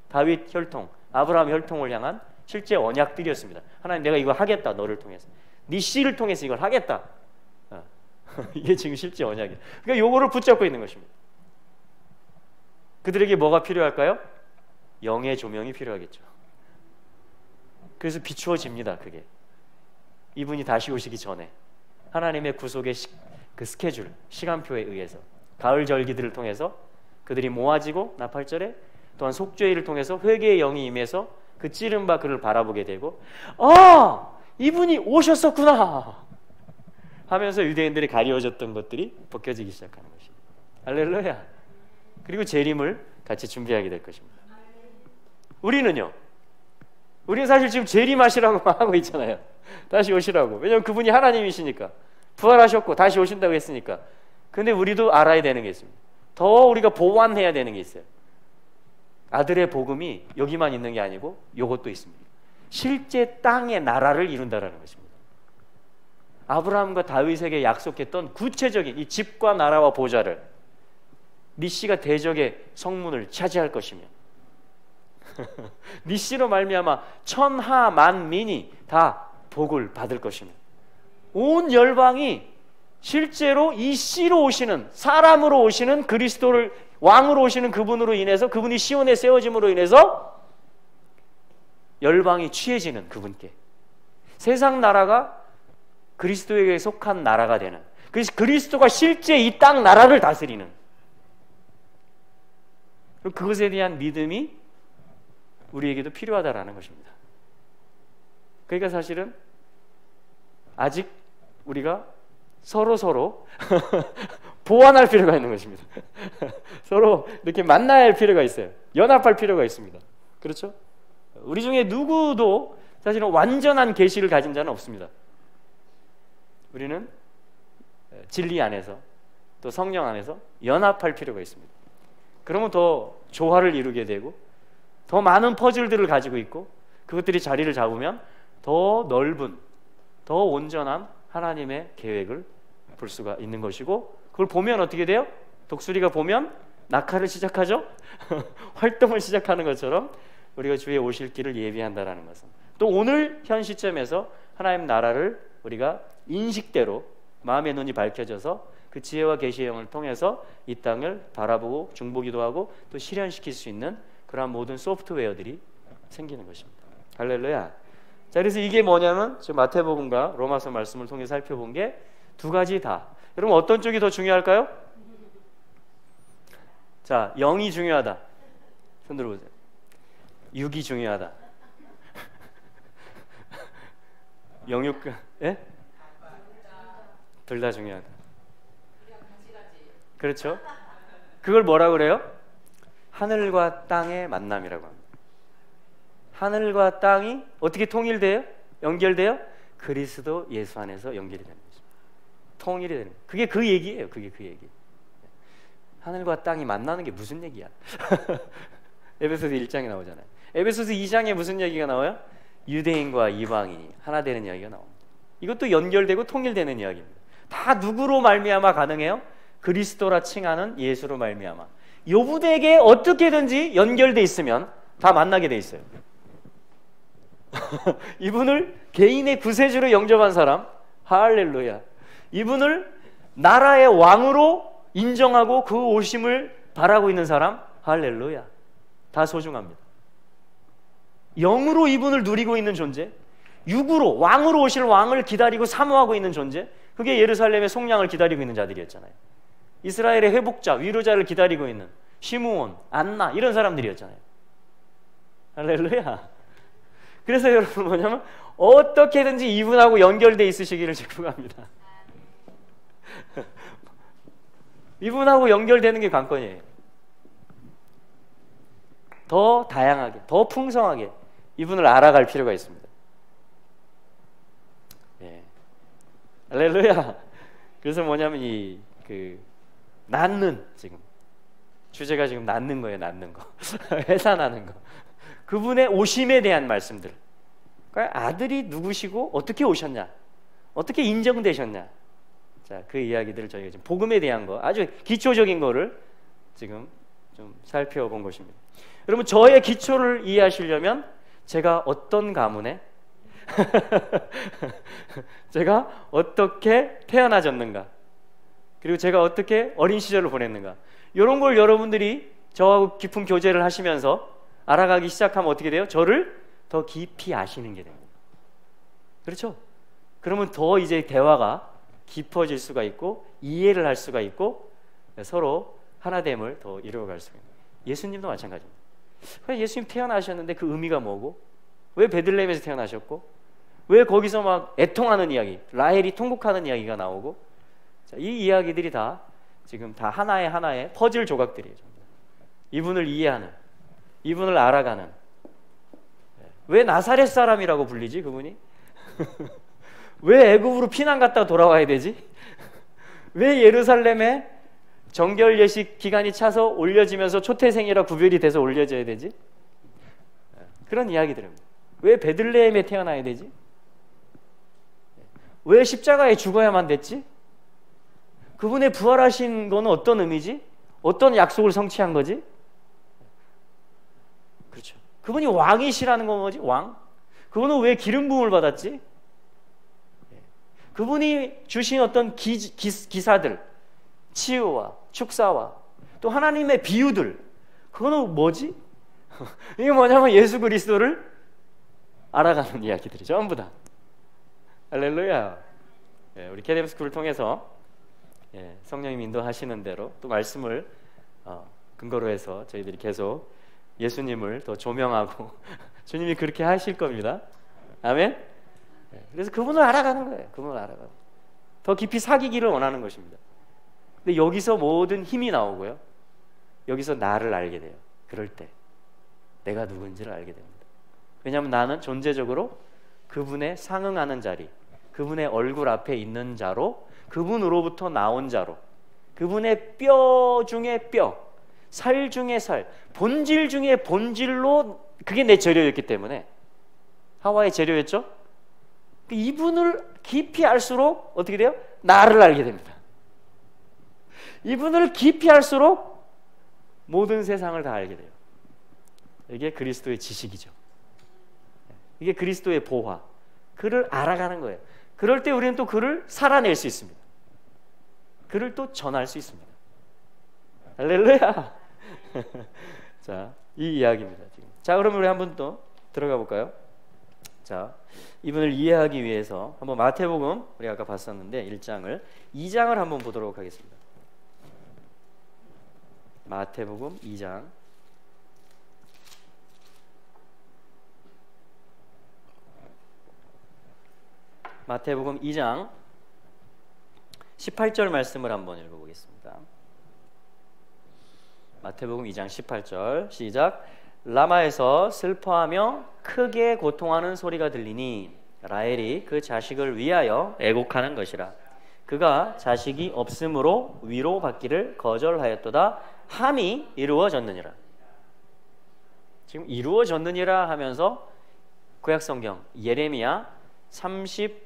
다윗 혈통, 아브라함 혈통을 향한 실제 언약들이었습니다. 하나님 내가 이거 하겠다. 너를 통해서. 네 씨를 통해서 이걸 하겠다. 이게 지금 실제 언약이에요. 그러니까 요거를 붙잡고 있는 것입니다. 그들에게 뭐가 필요할까요? 영의 조명이 필요하겠죠. 그래서 비추어집니다. 그게 이분이 다시 오시기 전에 하나님의 구속의 그 스케줄, 시간표에 의해서 가을 절기들을 통해서 그들이 모아지고 나 8절에 또한 속죄일을 통해서 회개의 영이 임해서 그 찌른 바 그를 바라보게 되고 이분이 오셨었구나 하면서 유대인들이 가리워졌던 것들이 벗겨지기 시작하는 것입니다. 할렐루야. 그리고 재림을 같이 준비하게 될 것입니다. 우리는요, 우리는 사실 지금 재림하시라고 하고 있잖아요. 다시 오시라고. 왜냐하면 그분이 하나님이시니까, 부활하셨고 다시 오신다고 했으니까. 근데 우리도 알아야 되는 게 있습니다. 더 우리가 보완해야 되는 게 있어요. 아들의 복음이 여기만 있는 게 아니고 이것도 있습니다. 실제 땅의 나라를 이룬다라는 것입니다. 아브라함과 다윗에게 약속했던 구체적인 이 집과 나라와 보좌를, 네 씨가 대적의 성문을 차지할 것이며 네 씨로 말미암아 천하 만민이 다 복을 받을 것이며, 온 열방이 실제로 이 씨로 오시는, 사람으로 오시는 그리스도를, 왕으로 오시는 그분으로 인해서, 그분이 시온에 세워짐으로 인해서 열방이 취해지는 그분께, 세상 나라가 그리스도에게 속한 나라가 되는, 그래서 그리스도가 실제 이 땅 나라를 다스리는, 그것에 대한 믿음이 우리에게도 필요하다라는 것입니다. 그러니까 사실은 아직 우리가 서로 보완할 필요가 있는 것입니다. 서로 이렇게 만나야 할 필요가 있어요. 연합할 필요가 있습니다. 그렇죠? 우리 중에 누구도 사실은 완전한 계시를 가진 자는 없습니다. 우리는 진리 안에서 또 성령 안에서 연합할 필요가 있습니다. 그러면 더 조화를 이루게 되고 더 많은 퍼즐들을 가지고 있고 그것들이 자리를 잡으면 더 넓은, 더 온전한 하나님의 계획을 볼 수가 있는 것이고, 그걸 보면 어떻게 돼요? 독수리가 보면 낙하를 시작하죠? 활동을 시작하는 것처럼 우리가 주의 오실 길을 예비한다라는 것은, 또 오늘 현 시점에서 하나님 나라를 우리가 인식대로 마음의 눈이 밝혀져서 그 지혜와 계시의 영을 통해서 이 땅을 바라보고 중보기도 하고 또 실현시킬 수 있는 그러한 모든 소프트웨어들이 생기는 것입니다. 할렐루야. 자, 그래서 이게 뭐냐면 지금 마태복음과 로마서 말씀을 통해 살펴본 게 두 가지 다. 여러분 어떤 쪽이 더 중요할까요? 자, 영이 중요하다. 손 들어보세요. 육이 중요하다. 영육, 예? 둘 다 중요하다. 그렇죠? 그걸 뭐라 그래요? 하늘과 땅의 만남이라고 합니다. 하늘과 땅이 어떻게 통일돼요? 연결돼요? 그리스도 예수 안에서 연결이 되는 거죠. 통일이 되는 거예요. 그게 그 얘기예요. 그게 그 얘기. 하늘과 땅이 만나는 게 무슨 얘기야? 에베소서 1장에 나오잖아요. 에베소서 2장에 무슨 얘기가 나와요? 유대인과 이방인이 하나 되는 이야기가 나옵니다. 이것도 연결되고 통일되는 이야기입니다. 다 누구로 말미암아 가능해요? 그리스도라 칭하는 예수로 말미암아. 요분에게 어떻게든지 연결돼 있으면 다 만나게 돼 있어요. 이분을 개인의 구세주로 영접한 사람, 할렐루야. 이분을 나라의 왕으로 인정하고 그 오심을 바라고 있는 사람, 할렐루야. 다 소중합니다. 영으로 이분을 누리고 있는 존재, 육으로 왕으로 오실 왕을 기다리고 사모하고 있는 존재, 그게 예루살렘의 속량을 기다리고 있는 자들이었잖아요. 이스라엘의 회복자, 위로자를 기다리고 있는 시므온, 안나 이런 사람들이었잖아요. 할렐루야. 그래서 여러분 뭐냐면 어떻게든지 이분하고 연결돼 있으시기를 축복합니다. 이분하고 연결되는 게 관건이에요. 더 다양하게, 더 풍성하게 이분을 알아갈 필요가 있습니다. 네. 할렐루야. 그래서 뭐냐면 낳는, 지금 주제가 지금 낳는 거예요. 낳는 거. 해산하는 거. 그분의 오심에 대한 말씀들. 그러니까 아들이 누구시고 어떻게 오셨냐, 어떻게 인정되셨냐. 자, 그 이야기들을 저희가 지금 복음에 대한 거, 아주 기초적인 거를 지금 좀 살펴본 것입니다. 여러분, 저의 기초를 이해하시려면 제가 어떤 가문에 제가 어떻게 태어나졌는가, 그리고 제가 어떻게 어린 시절을 보냈는가, 이런 걸 여러분들이 저하고 깊은 교제를 하시면서 알아가기 시작하면 어떻게 돼요? 저를 더 깊이 아시는 게 됩니다. 그렇죠? 그러면 더 이제 대화가 깊어질 수가 있고 이해를 할 수가 있고 서로 하나됨을 더 이루어갈 수가 있습니다. 예수님도 마찬가지입니다. 왜 예수님 태어나셨는데 그 의미가 뭐고, 왜 베들레헴에서 태어나셨고, 왜 거기서 막 애통하는 이야기, 라헬이 통곡하는 이야기가 나오고, 자, 이 이야기들이 다 지금 다 하나의 퍼즐 조각들이에요. 이분을 이해하는, 이분을 알아가는. 왜 나사렛 사람이라고 불리지 그분이? 왜 애굽으로 피난 갔다 돌아와야 되지? 왜 예루살렘에 정결 예식 기간이 차서 올려지면서 초태생이라 구별이 돼서 올려져야 되지? 그런 이야기들입니다. 왜 베들레헴에 태어나야 되지? 왜 십자가에 죽어야만 됐지? 그분의 부활하신 거는 어떤 의미지? 어떤 약속을 성취한 거지? 그렇죠. 그분이 왕이시라는 건 뭐지? 왕? 그분은 왜 기름 부음을 받았지? 그분이 주신 어떤 기사들, 치유와 축사와 또 하나님의 비유들, 그거는 뭐지? 이게 뭐냐면 예수 그리스도를 알아가는 이야기들이 전부 다. 할렐루야. 우리 캐뎀스쿨을 통해서 성령님 인도하시는 대로 또 말씀을 근거로 해서 저희들이 계속 예수님을 더 조명하고 주님이 그렇게 하실 겁니다. 아멘. 그래서 그분을 알아가는 거예요. 그분을 알아가고 더 깊이 사귀기를 원하는 것입니다. 근데 여기서 모든 힘이 나오고요, 여기서 나를 알게 돼요. 그럴 때 내가 누군지를 알게 됩니다. 왜냐하면 나는 존재적으로 그분의 상응하는 자리, 그분의 얼굴 앞에 있는 자로, 그분으로부터 나온 자로, 그분의 뼈 중에 뼈, 살 중에 살, 본질 중에 본질로, 그게 내 재료였기 때문에, 하와의 재료였죠. 이분을 깊이 알수록 어떻게 돼요? 나를 알게 됩니다. 이분을 깊이 알수록 모든 세상을 다 알게 돼요. 이게 그리스도의 지식이죠. 이게 그리스도의 보화. 그를 알아가는 거예요. 그럴 때 우리는 또 그를 살아낼 수 있습니다. 그를 또 전할 수 있습니다. 할렐루야. 자, 이 이야기입니다. 지금. 자, 그러면 우리 한번 또 들어가 볼까요? 자, 이분을 이해하기 위해서 한번 마태복음, 우리 아까 봤었는데 1장을 2장을 한번 보도록 하겠습니다. 마태복음 2장. 마태복음 2장 18절 말씀을 한번 읽어보겠습니다. 마태복음 2장 18절 시작. 라마에서 슬퍼하며 크게 고통하는 소리가 들리니 라헬이 그 자식을 위하여 애곡하는 것이라. 그가 자식이 없으므로 위로받기를 거절하였도다 함이 이루어졌느니라. 지금 이루어졌느니라 하면서 구약성경 예레미야 31장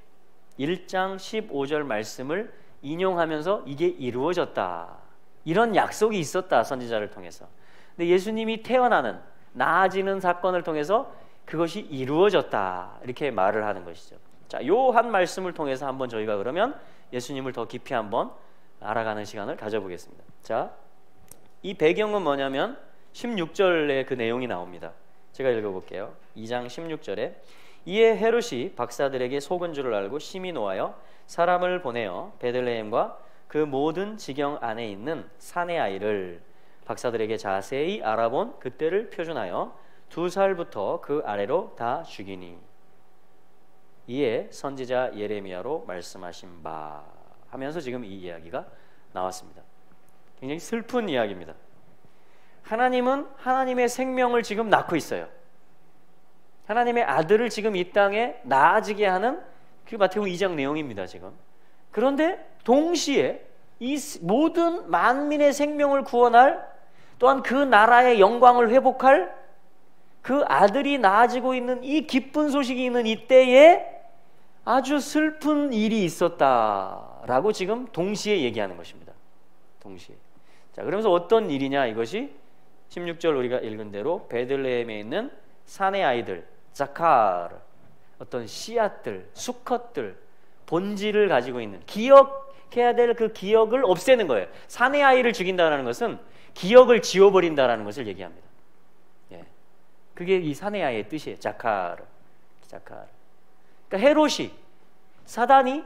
15절 말씀을 인용하면서 이게 이루어졌다, 이런 약속이 있었다, 선지자를 통해서. 근데 예수님이 태어나는, 나아지는 사건을 통해서 그것이 이루어졌다, 이렇게 말을 하는 것이죠. 자, 요 한 말씀을 통해서 한번 저희가 그러면 예수님을 더 깊이 한번 알아가는 시간을 가져보겠습니다. 자, 이 배경은 뭐냐면 16절에 그 내용이 나옵니다. 제가 읽어볼게요. 2장 16절에 이에 헤롯이 박사들에게 속은 줄을 알고 심히 노하여 사람을 보내어 베들레헴과 그 모든 지경 안에 있는 산의 아이를 박사들에게 자세히 알아본 그때를 표준하여 2살부터 그 아래로 다 죽이니 이에 선지자 예레미야로 말씀하신 바 하면서 지금 이 이야기가 나왔습니다. 굉장히 슬픈 이야기입니다. 하나님은 하나님의 생명을 지금 낳고 있어요. 하나님의 아들을 지금 이 땅에 나아지게 하는 그 마태복음 2장 내용입니다. 지금. 그런데 동시에 이 모든 만민의 생명을 구원할, 또한 그 나라의 영광을 회복할 그 아들이 나아지고 있는 이 기쁜 소식이 있는 이때에 아주 슬픈 일이 있었다라고 지금 동시에 얘기하는 것입니다. 동시에. 자, 그러면서 어떤 일이냐, 이것이 16절 우리가 읽은 대로 베들레헴에 있는 산의 아이들, 자카르, 어떤 씨앗들, 수컷들, 본질을 가지고 있는, 기억해야 될 그 기억을 없애는 거예요. 산의 아이를 죽인다는 것은 기억을 지워버린다는 것을 얘기합니다. 예. 그게 이 사내아의 뜻이에요. 자카르. 그러니까 헤롯이, 사단이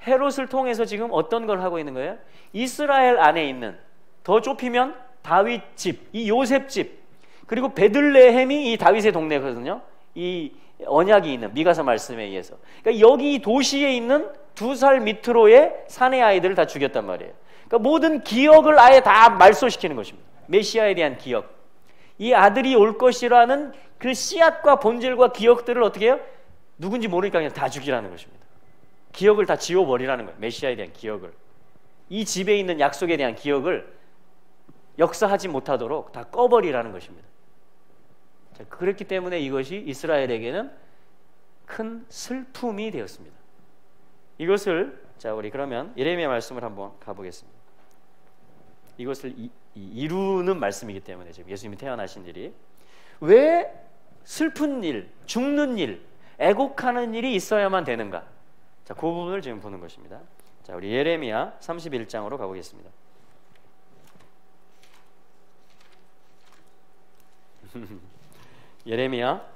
헤롯을 통해서 지금 어떤 걸 하고 있는 거예요? 이스라엘 안에 있는, 더 좁히면 다윗 집, 이 요셉 집, 그리고 베들레헴이 이 다윗의 동네거든요. 이 언약이 있는 미가서 말씀에 의해서. 그러니까 여기 도시에 있는 2살 밑으로의 사내 아이들을 다 죽였단 말이에요. 그러니까 모든 기억을 아예 다 말소시키는 것입니다. 메시아에 대한 기억. 이 아들이 올 것이라는 그 씨앗과 본질과 기억들을 어떻게 해요? 누군지 모르니까 그냥 다 죽이라는 것입니다. 기억을 다 지워버리라는 거예요. 메시아에 대한 기억을. 이 집에 있는 약속에 대한 기억을 역사하지 못하도록 다 꺼버리라는 것입니다. 자, 그렇기 때문에 이것이 이스라엘에게는 큰 슬픔이 되었습니다. 이것을 자 우리 그러면 예레미야 말씀을 한번 가보겠습니다. 이것을 이루는 말씀이기 때문에 지금 예수님이 태어나신 일이 왜 슬픈 일, 죽는 일, 애곡하는 일이 있어야만 되는가? 자, 그 부분을 지금 보는 것입니다. 자, 우리 예레미야 31장으로 가보겠습니다. 예레미야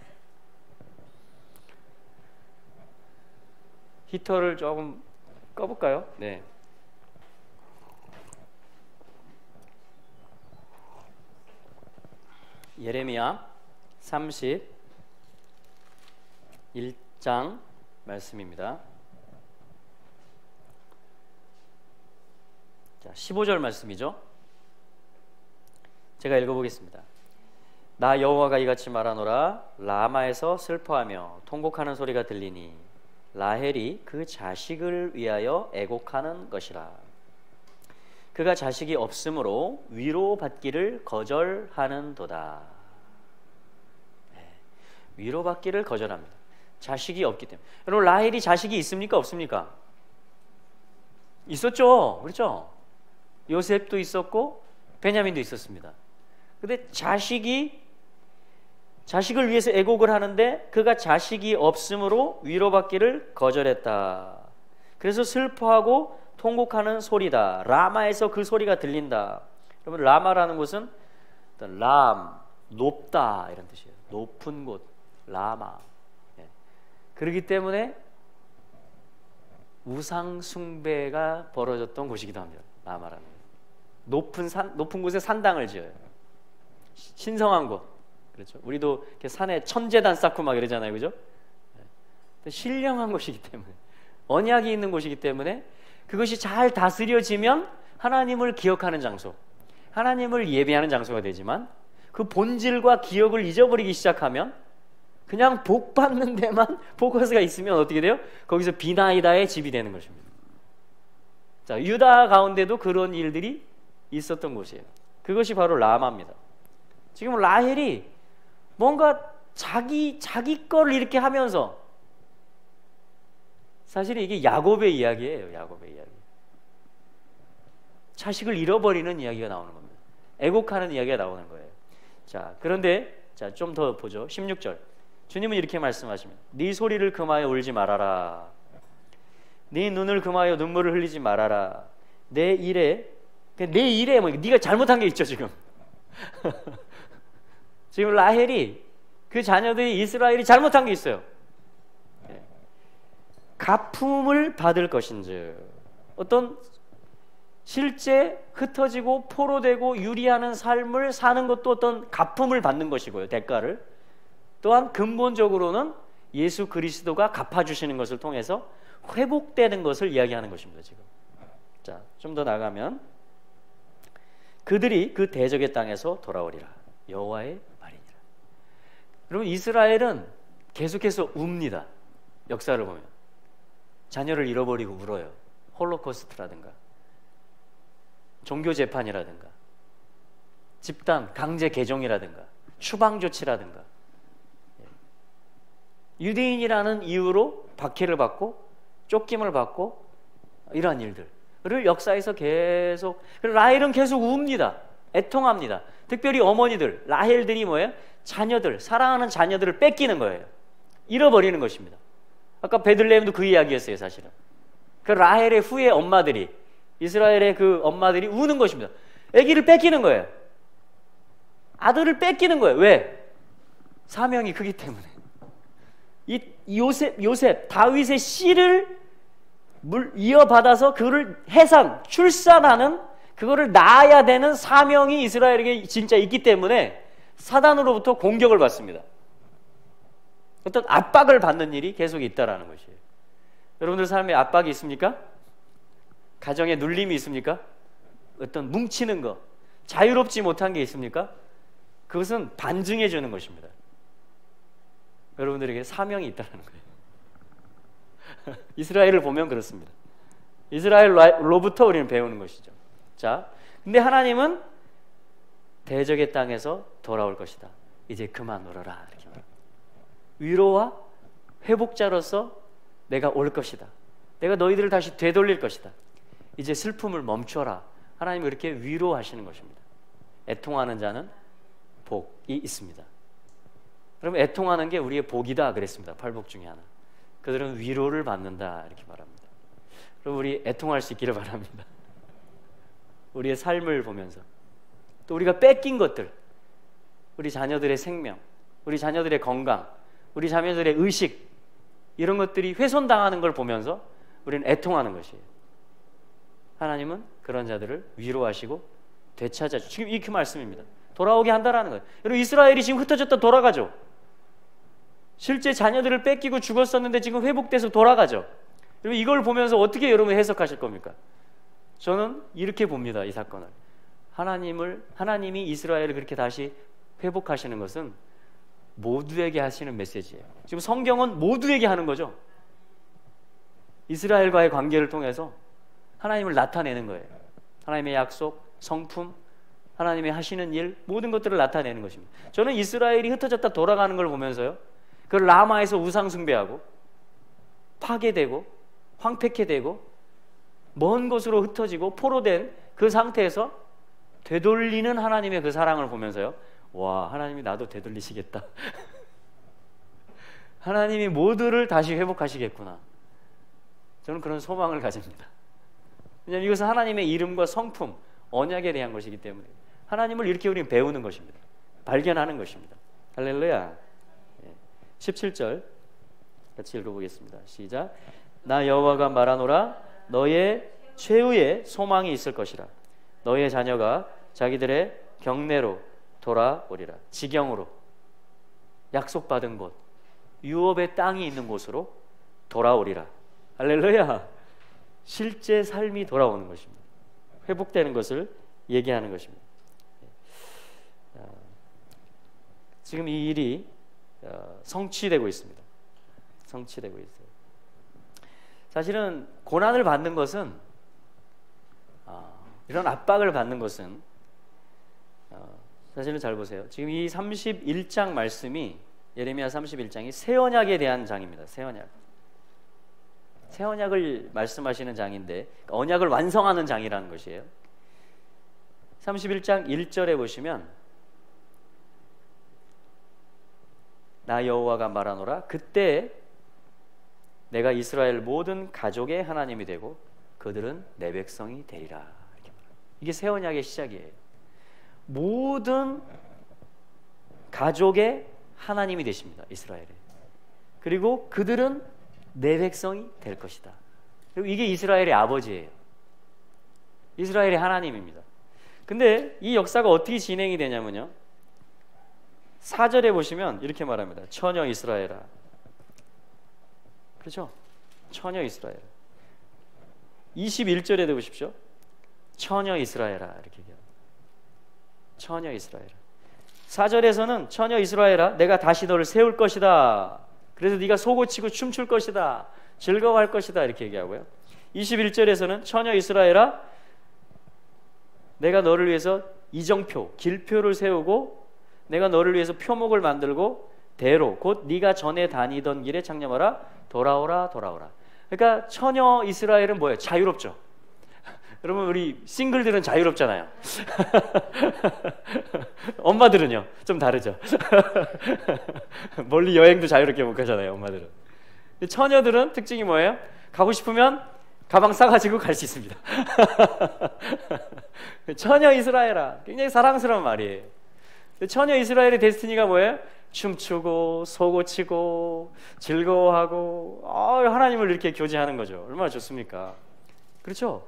히터를 조금 꺼볼까요? 네. 예레미야 31장 말씀입니다. 자, 15절 말씀이죠. 제가 읽어보겠습니다. 나 여호와가 이같이 말하노라. 라마에서 슬퍼하며 통곡하는 소리가 들리니 라헬이 그 자식을 위하여 애곡하는 것이라. 그가 자식이 없으므로 위로받기를 거절하는도다. 네, 위로받기를 거절합니다. 자식이 없기 때문에. 여러분, 라헬이 자식이 있습니까? 없습니까? 있었죠. 그렇죠? 요셉도 있었고 베냐민도 있었습니다. 근데 자식을 위해서 애곡을 하는데 그가 자식이 없으므로 위로받기를 거절했다. 그래서 슬퍼하고 통곡하는 소리다. 라마에서 그 소리가 들린다. 여러분, 라마라는 곳은 람, 높다 이런 뜻이에요. 높은 곳, 라마. 네. 그렇기 때문에 우상 숭배가 벌어졌던 곳이기도 합니다. 라마라는 곳. 높은 곳에 산당을 지어요. 신성한 곳. 그렇죠. 우리도 이렇게 산에 천재단 쌓고 막 이러잖아요, 그죠? 네. 신령한 곳이기 때문에, 언약이 있는 곳이기 때문에 그것이 잘 다스려지면 하나님을 기억하는 장소, 하나님을 예배하는 장소가 되지만 그 본질과 기억을 잊어버리기 시작하면 그냥 복 받는 데만 포커스가 있으면 어떻게 돼요? 거기서 비나이다의 집이 되는 것입니다. 자, 유다 가운데도 그런 일들이 있었던 곳이에요. 그것이 바로 라마입니다. 지금 라헬이 뭔가 자기 거를 이렇게 하면서, 사실 이게 야곱의 이야기예요. 야곱의 이야기. 자식을 잃어버리는 이야기가 나오는 겁니다. 애곡하는 이야기가 나오는 거예요. 자, 그런데 자, 좀 더 보죠. 16절. 주님은 이렇게 말씀하십니다. 네 소리를 금하여 울지 말아라. 네 눈을 금하여 눈물을 흘리지 말아라. 내 일에 뭐 네가 잘못한 게 있죠, 지금. 지금 라헬이, 그 자녀들이, 이스라엘이 잘못한 게 있어요. 가품을 받을 것인즉, 어떤 실제 흩어지고 포로되고 유리하는 삶을 사는 것도 어떤 가품을 받는 것이고요, 대가를. 또한 근본적으로는 예수 그리스도가 갚아주시는 것을 통해서 회복되는 것을 이야기하는 것입니다, 지금. 자, 좀 더 나가면 그들이 그 대적의 땅에서 돌아오리라. 여호와의 말이니라. 여러분, 이스라엘은 계속해서 웁니다. 역사를 보면 자녀를 잃어버리고 울어요. 홀로코스트라든가 종교 재판이라든가 집단 강제 개종이라든가 추방 조치라든가 유대인이라는 이유로 박해를 받고 쫓김을 받고 이러한 일들을 역사에서 계속, 라헬은 계속 웁니다. 애통합니다. 특별히 어머니들, 라헬들이 뭐예요? 자녀들, 사랑하는 자녀들을 뺏기는 거예요. 잃어버리는 것입니다. 아까 베들레헴도 그 이야기였어요, 사실은. 그 라헬의 후예 엄마들이, 이스라엘의 그 엄마들이 우는 것입니다. 아기를 뺏기는 거예요. 아들을 뺏기는 거예요. 왜? 사명이 크기 때문에. 이 요셉 다윗의 씨를 이어받아서 그를 출산하는 그거를 낳아야 되는 사명이 이스라엘에게 진짜 있기 때문에 사단으로부터 공격을 받습니다. 어떤 압박을 받는 일이 계속 있다라는 것이에요. 여러분들 삶에 압박이 있습니까? 가정에 눌림이 있습니까? 어떤 뭉치는 거, 자유롭지 못한 게 있습니까? 그것은 반증해 주는 것입니다. 여러분들에게 사명이 있다는 거예요. 이스라엘을 보면 그렇습니다. 이스라엘로부터 우리는 배우는 것이죠. 자, 근데 하나님은 대적의 땅에서 돌아올 것이다. 이제 그만 울어라. 이렇게 말합니다. 위로와 회복자로서 내가 올 것이다. 내가 너희들을 다시 되돌릴 것이다. 이제 슬픔을 멈춰라. 하나님이 그렇게 위로하시는 것입니다. 애통하는 자는 복이 있습니다. 그럼 애통하는 게 우리의 복이다 그랬습니다. 팔복 중에 하나. 그들은 위로를 받는다 이렇게 말합니다. 그럼 우리 애통할 수 있기를 바랍니다. 우리의 삶을 보면서 또 우리가 뺏긴 것들, 우리 자녀들의 생명, 우리 자녀들의 건강, 우리 자녀들의 의식, 이런 것들이 훼손당하는 걸 보면서 우리는 애통하는 것이에요. 하나님은 그런 자들을 위로하시고 되찾아 주시고, 지금 이 그 말씀입니다. 돌아오게 한다라는 거예요. 여러분, 이스라엘이 지금 흩어졌다 돌아가죠. 실제 자녀들을 뺏기고 죽었었는데 지금 회복돼서 돌아가죠. 여러분, 이걸 보면서 어떻게 여러분 해석하실 겁니까? 저는 이렇게 봅니다. 이 사건을 하나님이 이스라엘을 그렇게 다시 회복하시는 것은 모두에게 하시는 메시지예요. 지금 성경은 모두에게 하는 거죠. 이스라엘과의 관계를 통해서 하나님을 나타내는 거예요. 하나님의 약속, 성품, 하나님의 하시는 일, 모든 것들을 나타내는 것입니다. 저는 이스라엘이 흩어졌다 돌아가는 걸 보면서요, 그 라마에서 우상 숭배하고 파괴되고 황폐케되고 먼 곳으로 흩어지고 포로된 그 상태에서 되돌리는 하나님의 그 사랑을 보면서요, 와, 하나님이 나도 되돌리시겠다. 하나님이 모두를 다시 회복하시겠구나. 저는 그런 소망을 가집니다. 왜냐하면 이것은 하나님의 이름과 성품, 언약에 대한 것이기 때문에 하나님을 이렇게 우리는 배우는 것입니다. 발견하는 것입니다. 할렐루야. 17절 같이 읽어보겠습니다. 시작. 나 여호와가 말하노라. 너의 최후의 소망이 있을 것이라. 너의 자녀가 자기들의 경내로 돌아오리라. 지경으로, 약속받은 곳, 유업의 땅이 있는 곳으로 돌아오리라. 할렐루야. 실제 삶이 돌아오는 것입니다. 회복되는 것을 얘기하는 것입니다. 지금 이 일이 성취되고 있습니다. 성취되고 있어요. 사실은 고난을 받는 것은, 이런 압박을 받는 것은, 사실은 잘 보세요. 지금 이 31장 말씀이, 예레미야 31장이 새 언약에 대한 장입니다. 새 언약. 새 언약을 말씀하시는 장인데 언약을 완성하는 장이라는 것이에요. 31장 1절에 보시면 나 여호와가 말하노라. 그때 내가 이스라엘 모든 가족의 하나님이 되고 그들은 내 백성이 되리라. 이렇게 말합니다. 이게 새 언약의 시작이에요. 모든 가족의 하나님이 되십니다. 이스라엘에. 그리고 그들은 내 백성이 될 것이다. 그리고 이게 이스라엘의 아버지예요. 이스라엘의 하나님입니다. 근데 이 역사가 어떻게 진행이 되냐면요, 4절에 보시면 이렇게 말합니다. 처녀 이스라엘아. 그렇죠? 처녀 이스라엘. 21절에도 보십시오. 처녀 이스라엘아. 이렇게 얘기합니다. 처녀 이스라엘아. 4절에서는 처녀 이스라엘아, 내가 다시 너를 세울 것이다. 그래서 네가 소고치고 춤출 것이다. 즐거워할 것이다. 이렇게 얘기하고요. 21절에서는 처녀 이스라엘아, 내가 너를 위해서 이정표, 길표를 세우고 내가 너를 위해서 표목을 만들고 대로, 곧 네가 전에 다니던 길에 창념하라. 돌아오라, 돌아오라. 그러니까 처녀 이스라엘은 뭐예요? 자유롭죠. 여러분, 우리 싱글들은 자유롭잖아요. 엄마들은요? 좀 다르죠. 멀리 여행도 자유롭게 못 가잖아요, 엄마들은. 근데 처녀들은 특징이 뭐예요? 가고 싶으면 가방 싸가지고 갈 수 있습니다. 처녀 이스라엘아. 굉장히 사랑스러운 말이에요. 처녀 이스라엘의 데스티니가 뭐예요? 춤추고 소고치고 즐거워하고 하나님을 이렇게 교제하는 거죠. 얼마나 좋습니까? 그렇죠?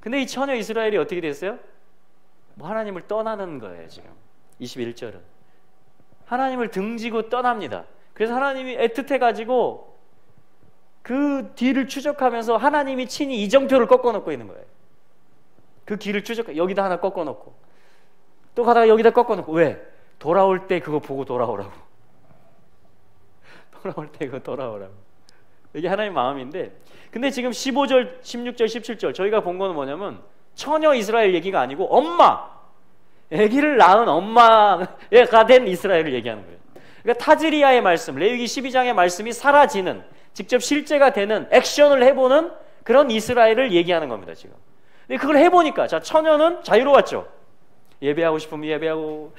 근데 이 처녀 이스라엘이 어떻게 됐어요? 뭐 하나님을 떠나는 거예요. 지금 21절은 하나님을 등지고 떠납니다. 그래서 하나님이 애틋해가지고 그 뒤를 추적하면서 하나님이 친히 이정표를 꺾어놓고 있는 거예요. 그 길을 여기다 하나 꺾어놓고 또 가다가 여기다 꺾어놓고. 왜? 돌아올 때 그거 보고 돌아오라고. 돌아올 때 그거 돌아오라고. 이게 하나님의 마음인데, 근데 지금 15절, 16절, 17절 저희가 본 거는 뭐냐면 처녀 이스라엘 얘기가 아니고 엄마, 아기를 낳은 엄마가 된 이스라엘을 얘기하는 거예요. 그러니까 타즈리아의 말씀, 레위기 12장의 말씀이 사라지는, 직접 실제가 되는 액션을 해보는 그런 이스라엘을 얘기하는 겁니다. 지금. 근데 그걸 해보니까, 자, 처녀는 자유로웠죠. 예배하고 싶으면 예배하고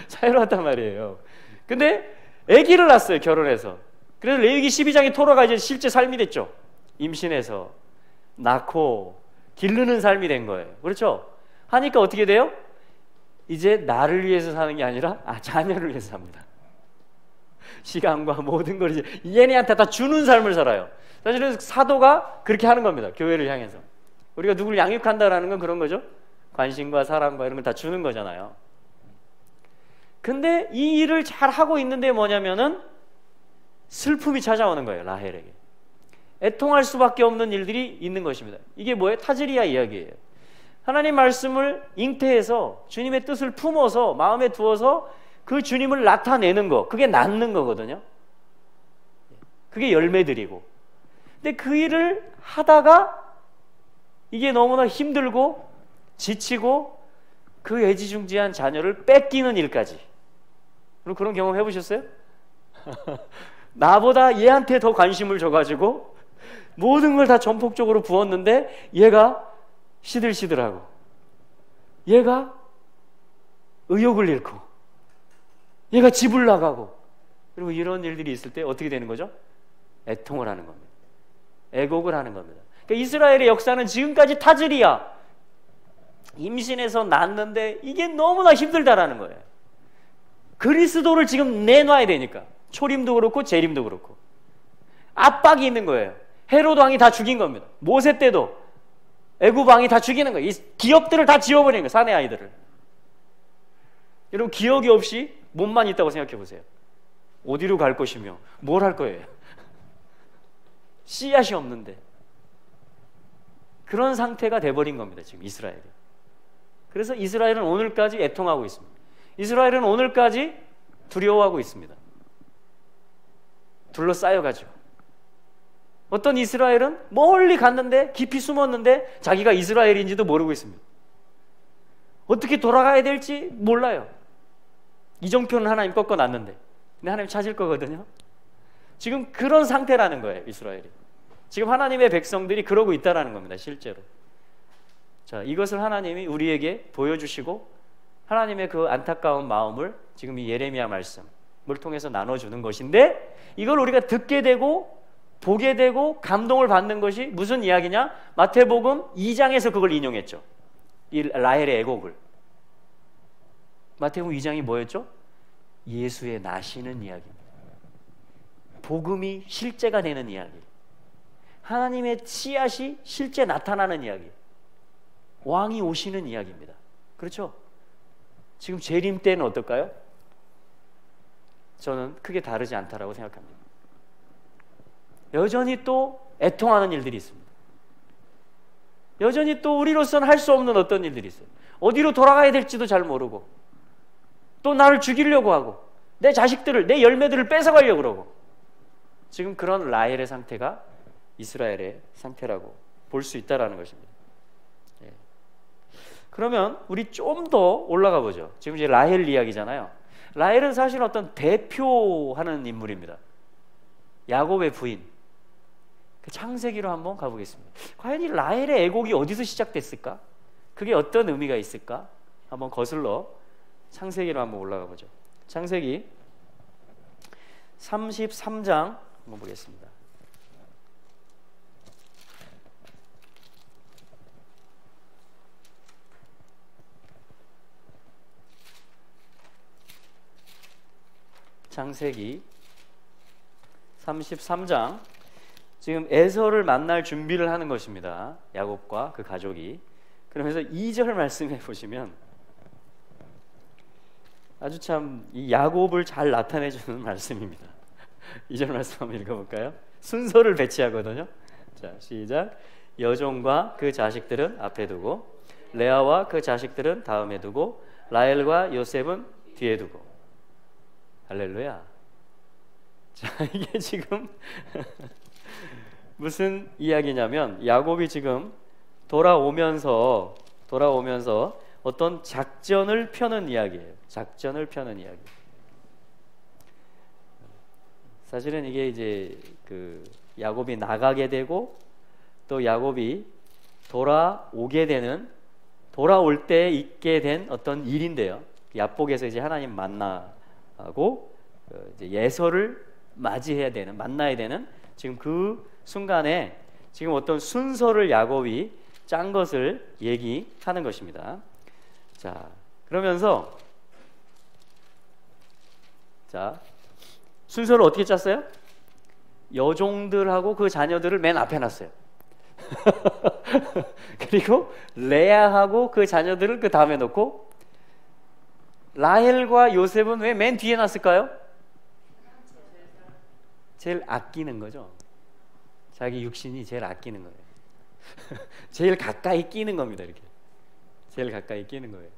자유로웠단 말이에요. 근데 아기를 낳았어요. 결혼해서. 그래서 레위기 12장의 토라가 이제 실제 삶이 됐죠. 임신해서 낳고 기르는 삶이 된 거예요. 그렇죠? 하니까 어떻게 돼요? 이제 나를 위해서 사는 게 아니라 자녀를 위해서 삽니다. 시간과 모든 걸 이제 얘네한테 다 주는 삶을 살아요. 사실은 사도가 그렇게 하는 겁니다. 교회를 향해서. 우리가 누구를 양육한다라는 건 그런 거죠. 관심과 사랑과 이런 걸 다 주는 거잖아요. 근데 이 일을 잘 하고 있는데 뭐냐면은 슬픔이 찾아오는 거예요. 라헬에게. 애통할 수밖에 없는 일들이 있는 것입니다. 이게 뭐예요? 타즈리아 이야기예요. 하나님 말씀을 잉태해서 주님의 뜻을 품어서 마음에 두어서 그 주님을 나타내는 거, 그게 낳는 거거든요. 그게 열매들이고. 근데 그 일을 하다가 이게 너무나 힘들고 지치고 그 애지중지한 자녀를 뺏기는 일까지. 그런 경험 해보셨어요? 나보다 얘한테 더 관심을 줘가지고 모든 걸 다 전폭적으로 부었는데 얘가 시들시들하고 얘가 의욕을 잃고 얘가 집을 나가고, 그리고 이런 일들이 있을 때 어떻게 되는 거죠? 애통을 하는 겁니다. 애곡을 하는 겁니다. 그러니까 이스라엘의 역사는 지금까지 타즈리아, 임신해서 낳는데 이게 너무나 힘들다라는 거예요. 그리스도를 지금 내놔야 되니까. 초림도 그렇고 재림도 그렇고 압박이 있는 거예요. 헤로드 왕이 다 죽인 겁니다. 모세 때도 애굽 왕이 다 죽이는 거예요. 이 기업들을 다 지워버리는 거예요. 사내 아이들을. 여러분, 기억이 없이 몸만 있다고 생각해 보세요. 어디로 갈 것이며 뭘 할 거예요? 씨앗이 없는데. 그런 상태가 돼버린 겁니다. 지금 이스라엘이. 그래서 이스라엘은 오늘까지 애통하고 있습니다. 이스라엘은 오늘까지 두려워하고 있습니다. 둘러싸여가지고. 어떤 이스라엘은 멀리 갔는데 깊이 숨었는데 자기가 이스라엘인지도 모르고 있습니다. 어떻게 돌아가야 될지 몰라요. 이정표는 하나님 꺾어놨는데, 근데 하나님 찾을 거거든요. 지금 그런 상태라는 거예요. 이스라엘이. 지금 하나님의 백성들이 그러고 있다라는 겁니다. 실제로. 자, 이것을 하나님이 우리에게 보여주시고 하나님의 그 안타까운 마음을 지금 이 예레미야 말씀을 통해서 나눠주는 것인데, 이걸 우리가 듣게 되고 보게 되고 감동을 받는 것이 무슨 이야기냐? 마태복음 2장에서 그걸 인용했죠. 이 라헬의 애곡을. 마태복음 2장이 뭐였죠? 예수의 나시는 이야기입니다. 복음이 실제가 되는 이야기. 하나님의 씨앗이 실제 나타나는 이야기. 왕이 오시는 이야기입니다. 그렇죠? 지금 재림 때는 어떨까요? 저는 크게 다르지 않다라고 생각합니다. 여전히 또 애통하는 일들이 있습니다. 여전히 또 우리로서는 할 수 없는 어떤 일들이 있어요. 어디로 돌아가야 될지도 잘 모르고, 또 나를 죽이려고 하고, 내 자식들을, 내 열매들을 뺏어가려고 그러고. 지금 그런 라헬의 상태가 이스라엘의 상태라고 볼 수 있다는 것입니다. 예. 그러면 우리 좀 더 올라가 보죠. 지금 이제 라헬 이야기잖아요. 라헬은 사실 어떤 대표하는 인물입니다. 야곱의 부인. 그 창세기로 한번 가보겠습니다. 과연 이 라헬의 애곡이 어디서 시작됐을까? 그게 어떤 의미가 있을까? 한번 거슬러 창세기로 한번 올라가 보죠. 창세기 33장 한번 보겠습니다. 창세기 33장, 지금 에서를 만날 준비를 하는 것입니다. 야곱과 그 가족이. 그러면서 2절 말씀해 보시면 아주 참 이 야곱을 잘 나타내 주는 말씀입니다. 2절 말씀 한번 읽어볼까요? 순서를 배치하거든요. 자, 시작. 여종과 그 자식들은 앞에 두고, 레아와 그 자식들은 다음에 두고, 라헬과 요셉은 뒤에 두고. 할렐루야. 자, 이게 지금 무슨 이야기냐면, 야곱이 지금 돌아오면서 어떤 작전을 펴는 이야기예요. 작전을 펴는 이야기. 사실은 이게 이제 그 야곱이 나가게 되고 또 야곱이 돌아올 때 있게 된 어떤 일인데요. 야복에서 이제 하나님 만나고 이제 예서를 만나야 되는 지금 그 순간에 지금 어떤 순서를 야곱이 짠 것을 얘기하는 것입니다. 자, 그러면서 순서를 어떻게 짰어요? 여종들하고 그 자녀들을 맨 앞에 놨어요. 그리고 레아하고 그 자녀들을 그 다음에 놓고, 라헬과 요셉은 왜 맨 뒤에 놨을까요? 제일 아끼는 거죠. 자기 육신이 제일 아끼는 거예요. 제일 가까이 끼는 겁니다. 이렇게 제일 가까이 끼는 거예요.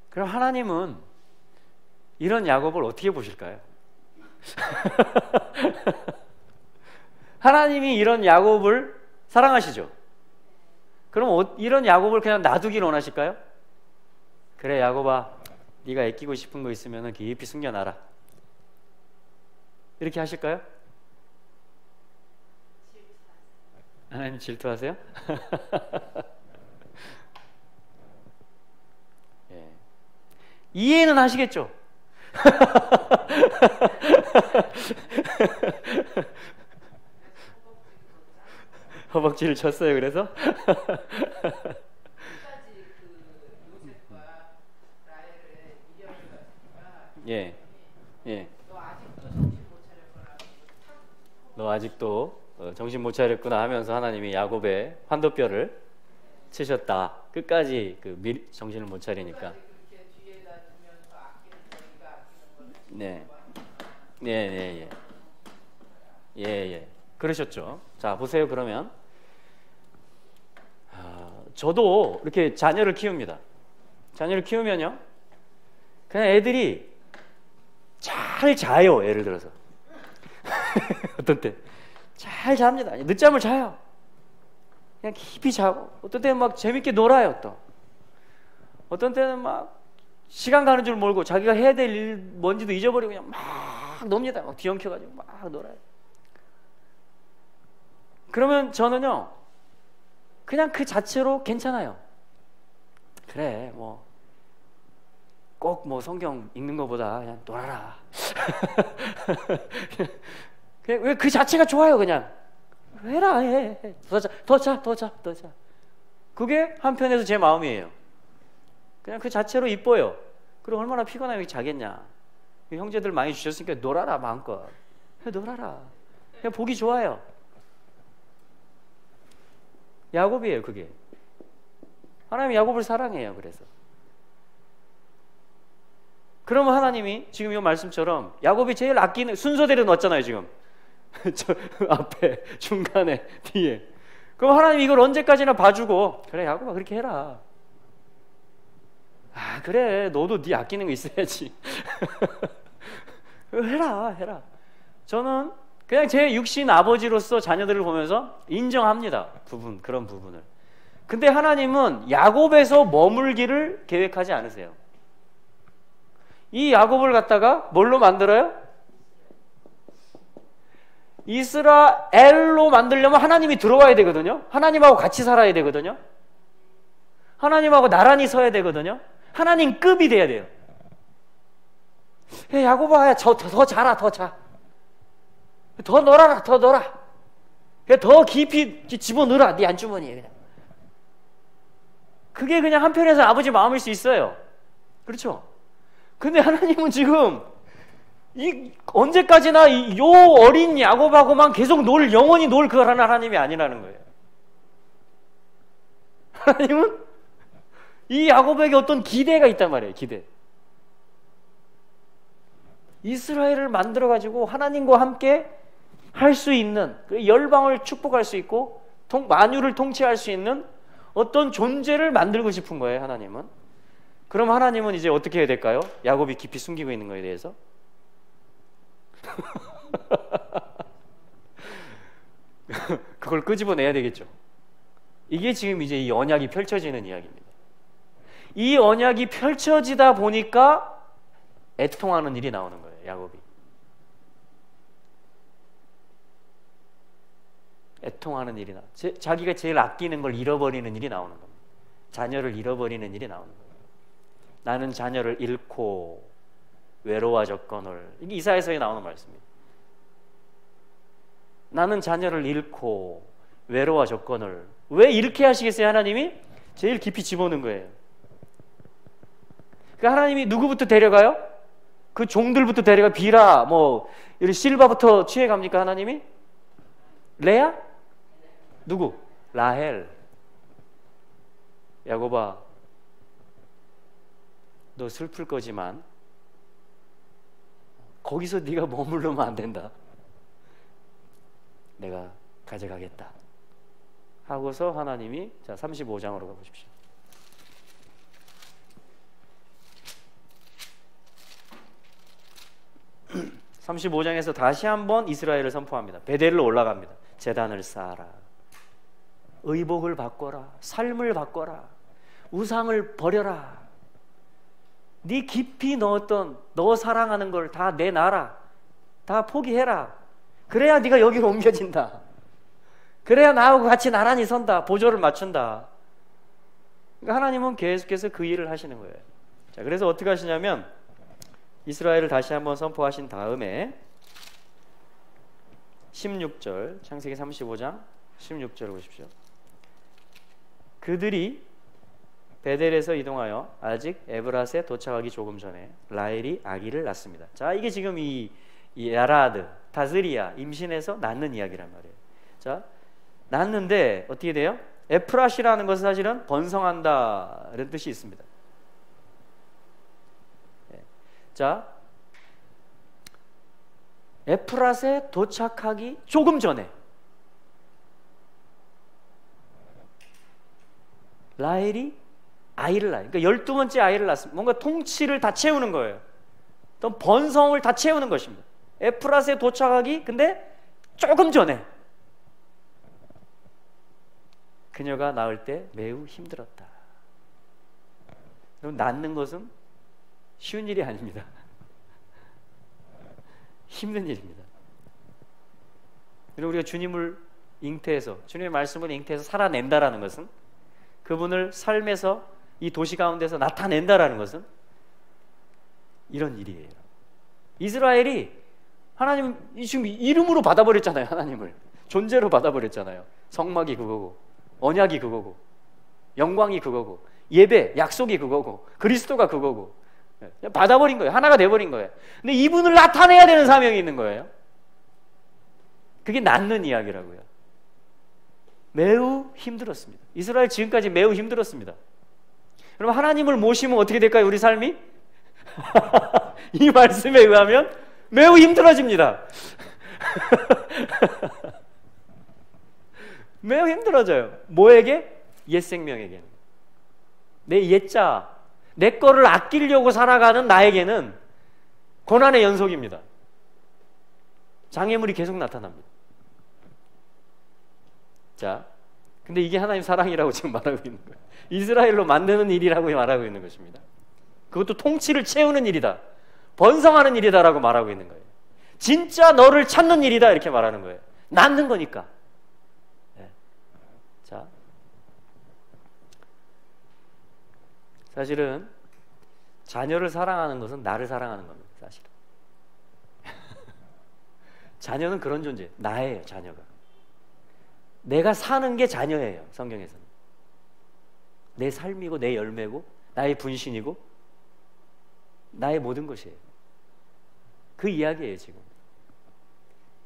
그럼 하나님은 이런 야곱을 어떻게 보실까요? 하나님이 이런 야곱을 사랑하시죠? 그럼 이런 야곱을 그냥 놔두길 원하실까요? 그래, 야곱아, 네가 아끼고 싶은 거 있으면 깊이 숨겨놔라, 이렇게 하실까요? 하나님 질투하세요? 예. 이해는 하시겠죠? 허벅지를 쳤어요. 그래서 예, 예. 너 아직도 정신 못 차렸구나 하면서 하나님이 야곱의 환도뼈를 치셨다. 끝까지 정신을 못 차리니까. 네, 네, 예. 그러셨죠. 자, 보세요. 그러면 저도 이렇게 자녀를 키웁니다. 자녀를 키우면요, 그냥 애들이 잘 자요. 예를 들어서 어떤 때 잘 잡니다. 늦잠을 자요. 그냥 깊이 자고, 어떤 때는 막 재밌게 놀아요. 또 어떤 때는 막 시간 가는 줄 모르고 자기가 해야 될 일 뭔지도 잊어버리고 그냥 막 놉니다. 막 뒤엉켜가지고 막 놀아요. 그러면 저는요, 그냥 그 자체로 괜찮아요. 그래, 뭐 꼭 뭐 성경 읽는 것보다 그냥 놀아라. 왜 그 자체가 좋아요. 그냥 해라, 해. 더 자. 그게 한편에서 제 마음이에요. 그냥 그 자체로 이뻐요. 그럼 얼마나 피곤하면 자겠냐. 형제들 많이 주셨으니까 놀아라, 마음껏. 놀아라. 그냥 보기 좋아요. 야곱이에요, 그게. 하나님이 야곱을 사랑해요. 그래서 그러면 하나님이 지금 이 말씀처럼 야곱이 제일 아끼는 순서대로 놨잖아요. 지금 저 앞에, 중간에, 뒤에. 그럼 하나님이 이걸 언제까지나 봐주고, 그래 야곱아 그렇게 해라. 아 그래, 너도 네 아끼는 거 있어야지. 해라. 저는 그냥 제 육신 아버지로서 자녀들을 보면서 인정합니다. 그런 부분을. 근데 하나님은 야곱에서 머물기를 계획하지 않으세요. 이 야곱을 갖다가 뭘로 만들어요? 이스라엘로 만들려면 하나님이 들어와야 되거든요. 하나님하고 같이 살아야 되거든요. 하나님하고 나란히 서야 되거든요. 하나님급이 돼야 돼요. 야, 야곱아, 더 자라, 더 자. 더 놀아라, 더 놀아. 더 깊이 집어넣어라, 네 안주머니에. 그냥. 그게 그냥 한편에서 아버지 마음일 수 있어요. 그렇죠? 근데 하나님은 지금 언제까지나 요 어린 야곱하고만 계속 영원히 놀 그 하나님이 아니라는 거예요. 하나님은 이 야곱에게 어떤 기대가 있단 말이에요. 기대. 이스라엘을 만들어가지고 하나님과 함께 할 수 있는, 열방을 축복할 수 있고 만유를 통치할 수 있는 어떤 존재를 만들고 싶은 거예요. 하나님은. 그럼 하나님은 이제 어떻게 해야 될까요? 야곱이 깊이 숨기고 있는 거에 대해서 그걸 끄집어내야 되겠죠. 이게 지금 이제 이 언약이 펼쳐지는 이야기입니다. 이 언약이 펼쳐지다 보니까 애통하는 일이 나오는 거예요. 야곱이 애통하는 일이 자기가 제일 아끼는 걸 잃어버리는 일이 나오는 겁니다. 자녀를 잃어버리는 일이 나오는 거예요. 나는 자녀를 잃고 외로워졌거늘. 이게 이사야서에 나오는 말씀입니다. 나는 자녀를 잃고 외로워졌거늘. 왜 이렇게 하시겠어요? 하나님이 제일 깊이 집어넣은 거예요. 그러니까 하나님이 누구부터 데려가요? 그 종들부터 데려가. 비라 이런 실바부터 취해갑니까? 하나님이? 레아? 누구? 라헬. 야곱아, 너 슬플 거지만 거기서 네가 머무르면 안 된다. 내가 가져가겠다 하고서 하나님이, 자 35장으로 가보십시오. (35장에서) 다시 한번 이스라엘을 선포합니다. 베델로 올라갑니다. 제단을 쌓아라. 의복을 바꿔라. 삶을 바꿔라. 우상을 버려라. 네 깊이 넣었던 너 사랑하는 걸 다 내놔라. 다 포기해라. 그래야 네가 여기로 옮겨진다. 그래야 나하고 같이 나란히 선다. 보조를 맞춘다. 그러니까 하나님은 계속해서 그 일을 하시는 거예요. 자, 그래서 어떻게 하시냐면 이스라엘을 다시 한번 선포하신 다음에 16절, 창세기 35장 16절 보십시오. 그들이 베델에서 이동하여 아직 에브랏에 도착하기 조금 전에 라헬이 아기를 낳습니다. 자, 이게 지금 이 야라드, 다스리아 임신해서 낳는 이야기란 말이에요. 자, 낳는데 어떻게 돼요? 에프라시라는 것은 사실은 번성한다 이런 뜻이 있습니다. 자, 에프랏에 도착하기 조금 전에 라헬이 아이를 낳아요. 그러니까 12번째 아이를 낳습니다. 뭔가 통치를 다 채우는 거예요. 또 번성을 다 채우는 것입니다. 에프랏에 도착하기 근데 조금 전에 그녀가 낳을 때 매우 힘들었다. 그럼 낳는 것은 쉬운 일이 아닙니다. 힘든 일입니다. 그리고 우리가 주님을 잉태해서, 주님의 말씀을 잉태해서 살아낸다라는 것은, 그분을 삶에서 이 도시 가운데서 나타낸다라는 것은 이런 일이에요. 이스라엘이 하나님 지금 이름으로 받아버렸잖아요. 하나님을 존재로 받아버렸잖아요. 성막이 그거고, 언약이 그거고, 영광이 그거고, 예배, 약속이 그거고, 그리스도가 그거고, 받아버린 거예요. 하나가 돼버린 거예요. 근데 이분을 나타내야 되는 사명이 있는 거예요. 그게 낳는 이야기라고요. 매우 힘들었습니다. 이스라엘 지금까지 매우 힘들었습니다. 그럼 하나님을 모시면 어떻게 될까요? 우리 삶이? 이 말씀에 의하면 매우 힘들어집니다. 매우 힘들어져요. 뭐에게? 옛 생명에게는. 내 옛자, 내 거를 아끼려고 살아가는 나에게는 고난의 연속입니다. 장애물이 계속 나타납니다. 자, 근데 이게 하나님 사랑이라고 지금 말하고 있는 거예요. 이스라엘로 만드는 일이라고 말하고 있는 것입니다. 그것도 통치를 채우는 일이다, 번성하는 일이다라고 말하고 있는 거예요. 진짜 너를 찾는 일이다 이렇게 말하는 거예요. 낳는 거니까. 네. 자, 사실은 자녀를 사랑하는 것은 나를 사랑하는 겁니다. 사실은 자녀는 그런 존재, 나예요. 자녀가 내가 사는 게 자녀예요. 성경에서는 내 삶이고 내 열매고 나의 분신이고 나의 모든 것이에요. 그 이야기예요 지금.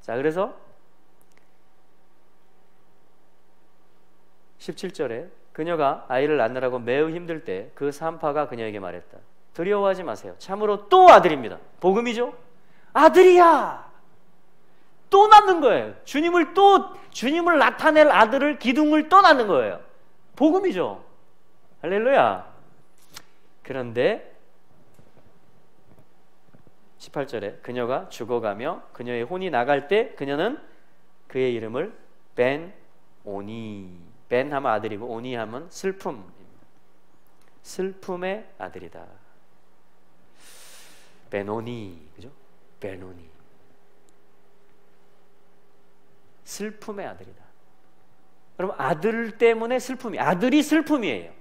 자, 그래서 17절에 그녀가 아이를 낳느라고 매우 힘들 때 그 산파가 그녀에게 말했다. 두려워하지 마세요. 참으로 또 아들입니다. 복음이죠. 아들이야. 또 낳는 거예요. 주님을 나타낼 아들을, 기둥을 또 낳는 거예요. 복음이죠. 할렐루야. 그런데 18절에 그녀가 죽어가며 그녀의 혼이 나갈 때 그녀는 그의 이름을 벤오니, 벤 하면 아들이고 오니 하면 슬픔입니다. 슬픔의 아들이다. 벤오니, 그죠? 벤오니, 슬픔의 아들이다. 여러분, 아들 때문에 슬픔이, 아들이 슬픔이에요.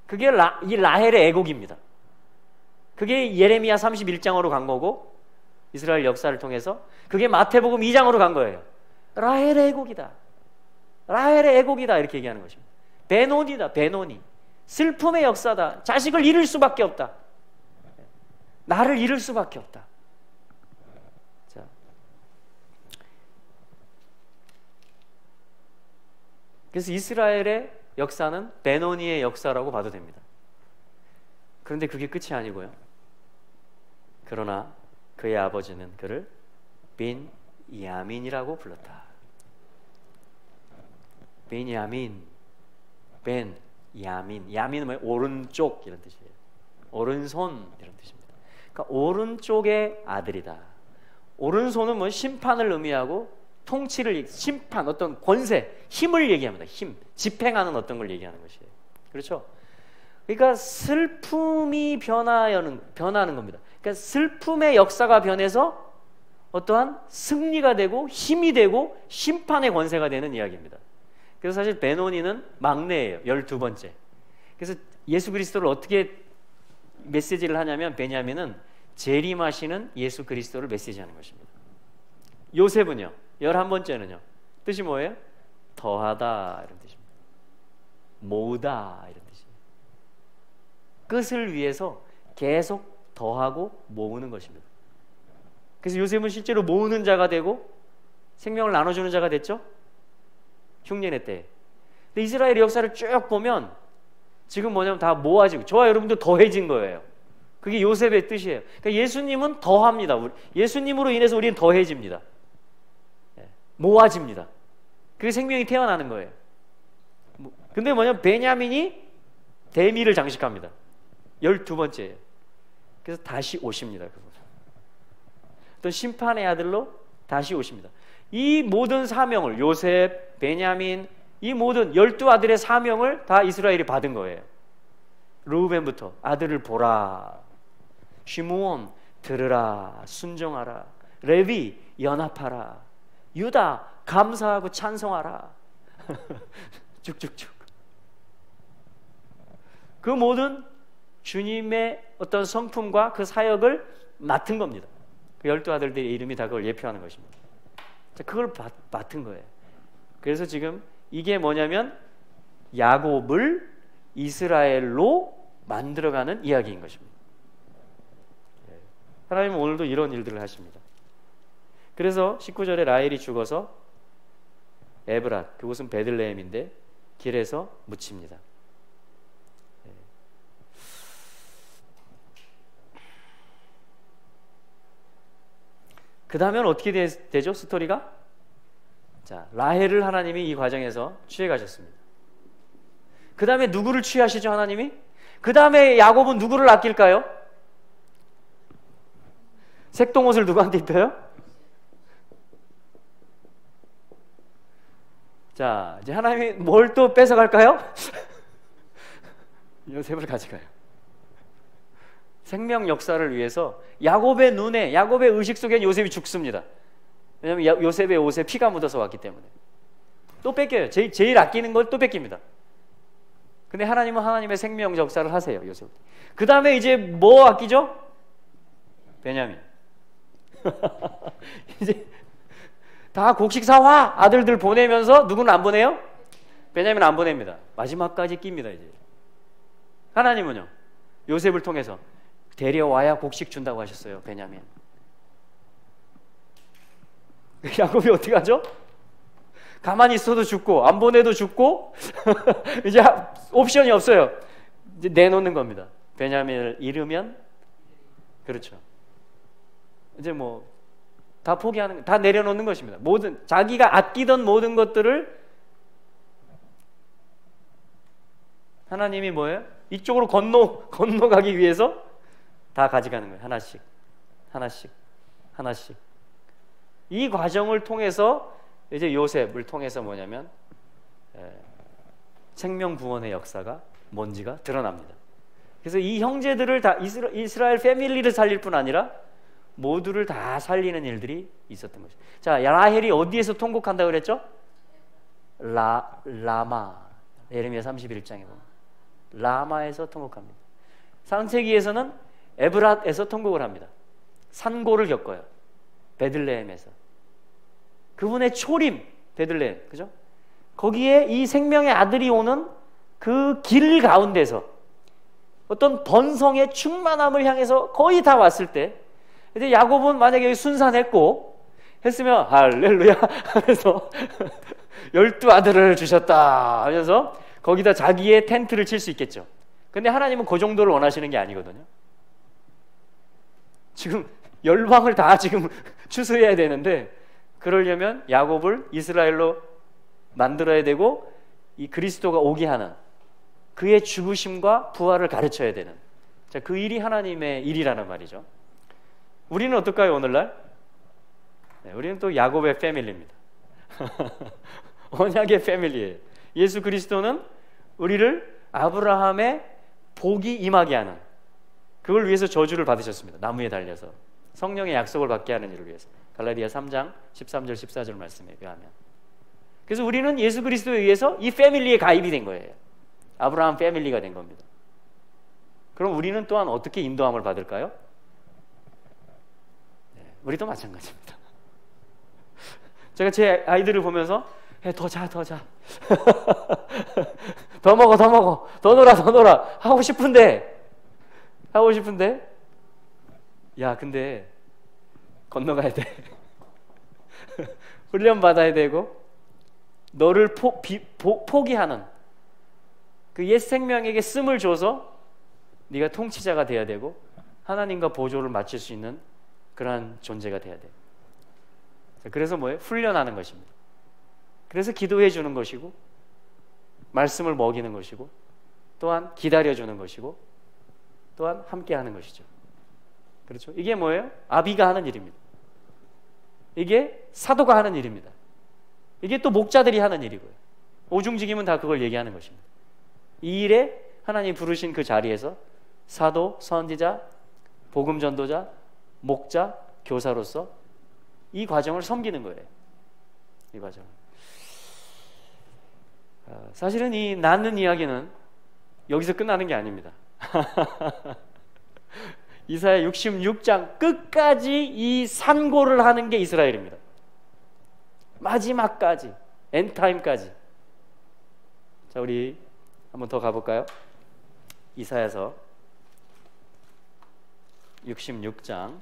그게 이 라헬의 애곡입니다. 그게 예레미야 31장으로 간 거고, 이스라엘 역사를 통해서 그게 마태복음 2장으로 간 거예요. 라헬의 애곡이다. 라헬의 애곡이다. 이렇게 얘기하는 것입니다. 베노니다. 베노니. 슬픔의 역사다. 자식을 잃을 수밖에 없다. 나를 잃을 수밖에 없다. 자, 그래서 이스라엘의 역사는 베노니의 역사라고 봐도 됩니다. 그런데 그게 끝이 아니고요. 그러나 그의 아버지는 그를 빈야민이라고 불렀다. 빈야민, 벤야민. 야민은 뭐예요? 오른쪽 이런 뜻이에요. 오른손 이런 뜻입니다. 그러니까 오른쪽의 아들이다. 오른손은 뭐 심판을 의미하고 통치를, 심판, 어떤 권세, 힘을 얘기합니다. 힘, 집행하는 어떤 걸 얘기하는 것이에요. 그렇죠? 그러니까 슬픔이 변하는 겁니다. 그러니까 슬픔의 역사가 변해서 어떠한 승리가 되고 힘이 되고 심판의 권세가 되는 이야기입니다. 그래서 사실 베노니는 막내예요. 12번째. 그래서 예수 그리스도를 어떻게 메시지를 하냐면, 베냐민은 재림하시는 예수 그리스도를 메시지하는 것입니다. 요셉은요, 11번째는요, 뜻이 뭐예요? 더하다 이런 뜻입니다. 모으다 이런 뜻이에요. 끝을 위해서 계속 더하고 모으는 것입니다. 그래서 요셉은 실제로 모으는 자가 되고 생명을 나눠주는 자가 됐죠? 흉년의 때. 근데 이스라엘의 역사를 쭉 보면 지금 뭐냐면 다 모아지고, 저와 여러분도 더해진 거예요. 그게 요셉의 뜻이에요. 그러니까 예수님은 더합니다. 예수님으로 인해서 우리는 더해집니다. 모아집니다. 그게 생명이 태어나는 거예요. 근데 뭐냐면 베냐민이 대미를 장식합니다. 12번째예요. 그래서 다시 오십니다. 어떤 심판의 아들로 다시 오십니다. 이 모든 사명을, 요셉, 베냐민, 이 모든 12아들의 사명을 다 이스라엘이 받은 거예요. 르우벤부터 아들을 보라, 시므온 들으라, 순종하라, 레위 연합하라, 유다 감사하고 찬송하라. 쭉쭉쭉. 그 모든 주님의 어떤 성품과 그 사역을 맡은 겁니다. 그 12아들들의 이름이 다 그걸 예표하는 것입니다. 그걸 맡은 거예요. 그래서 지금 이게 뭐냐면 야곱을 이스라엘로 만들어가는 이야기인 것입니다. 하나님은 오늘도 이런 일들을 하십니다. 그래서 19절에 라헬이 죽어서 에브랏, 그곳은 베들레헴인데 길에서 묻힙니다. 그 다음엔 어떻게 되죠? 스토리가? 자, 라헬을 하나님이 이 과정에서 취해 가셨습니다. 그 다음에 누구를 취하시죠, 하나님이? 그 다음에 야곱은 누구를 아낄까요? 색동옷을 누구한테 입혀요? 자, 이제 하나님이 뭘 또 뺏어갈까요? 요셉을 가져가요. 생명 역사를 위해서 야곱의 눈에, 야곱의 의식 속엔 요셉이 죽습니다. 왜냐하면 요셉의 옷에 피가 묻어서 왔기 때문에. 또 뺏겨요. 제일 아끼는 걸 또 뺏깁니다. 근데 하나님은 하나님의 생명 역사를 하세요, 요셉. 그 다음에 이제 뭐 아끼죠? 베냐민. 이제 다 곡식사화 아들들 보내면서 누구는 안 보내요? 베냐민 안 보냅니다. 마지막까지 낍니다. 이제 하나님은요, 요셉을 통해서 데려와야 곡식 준다고 하셨어요. 베냐민. 야곱이 어떻게 하죠? 가만히 있어도 죽고 안 보내도 죽고 이제 옵션이 없어요. 이제 내놓는 겁니다. 베냐민을 잃으면, 그렇죠, 이제 뭐 다 포기하는, 다 내려놓는 것입니다. 모든 자기가 아끼던 모든 것들을 하나님이 뭐예요? 이쪽으로 건너가기 위해서 다 가져가는 거예요. 하나씩 하나씩 하나씩. 이 과정을 통해서 이제 요셉을 통해서 뭐냐면 생명 구원의 역사가 뭔지가 드러납니다. 그래서 이 형제들을 다 이스라엘 패밀리를 살릴 뿐 아니라 모두를 다 살리는 일들이 있었던 것이죠. 자, 라헬이 어디에서 통곡한다고 그랬죠? 라마. 예레미야 31장에 보면 라마에서 통곡합니다. 창세기에서는 에브랏에서 통곡을 합니다. 산고를 겪어요. 베들레헴에서. 그분의 초림, 베들레헴, 그죠? 거기에 이 생명의 아들이 오는 그 길 가운데서 어떤 번성의 충만함을 향해서 거의 다 왔을 때, 이제 야곱은 만약에 여기 순산했고 했으면 할렐루야 하면서 12아들을 주셨다 하면서 거기다 자기의 텐트를 칠 수 있겠죠. 근데 하나님은 그 정도를 원하시는 게 아니거든요. 지금 열방을 다 지금 추수해야 되는데, 그러려면 야곱을 이스라엘로 만들어야 되고 이 그리스도가 오게 하는 그의 죽으심과 부활을 가르쳐야 되는, 자, 그 일이 하나님의 일이라는 말이죠. 우리는 어떨까요, 오늘날? 네, 우리는 또 야곱의 패밀리입니다. 언약의 패밀리예요. 예수 그리스도는 우리를 아브라함의 복이 임하게 하는, 그걸 위해서 저주를 받으셨습니다. 나무에 달려서 성령의 약속을 받게 하는 일을 위해서. 갈라디아 3장 13절 14절 말씀에 의하면. 그래서 우리는 예수 그리스도에 의해서 이 패밀리에 가입이 된 거예요. 아브라함 패밀리가 된 겁니다. 그럼 우리는 또한 어떻게 인도함을 받을까요? 네, 우리도 마찬가지입니다. 제가 제 아이들을 보면서 더 자, 더 자. 더 먹어, 더 먹어. 더 놀아, 더 놀아. 하고 싶은데. 야, 근데 건너가야 돼. 훈련 받아야 되고, 너를 포기하는 그 옛 생명에게 씀을 줘서 네가 통치자가 돼야 되고 하나님과 보조를 맞출 수 있는 그러한 존재가 돼야 돼. 그래서 뭐예요? 훈련하는 것입니다. 그래서 기도해 주는 것이고, 말씀을 먹이는 것이고, 또한 기다려 주는 것이고, 또한 함께 하는 것이죠. 그렇죠? 이게 뭐예요? 아비가 하는 일입니다. 이게 사도가 하는 일입니다. 이게 또 목자들이 하는 일이고요. 오중직임은 다 그걸 얘기하는 것입니다. 이 일에 하나님 부르신 그 자리에서 사도, 선지자, 복음 전도자, 목자, 교사로서 이 과정을 섬기는 거예요. 이 과정. 사실은 이 낳는 이야기는 여기서 끝나는 게 아닙니다. 이사야 66장 끝까지 이 산고를 하는 게 이스라엘입니다. 마지막까지, 엔타임까지. 자, 우리 한번 더 가볼까요? 이사야서 66장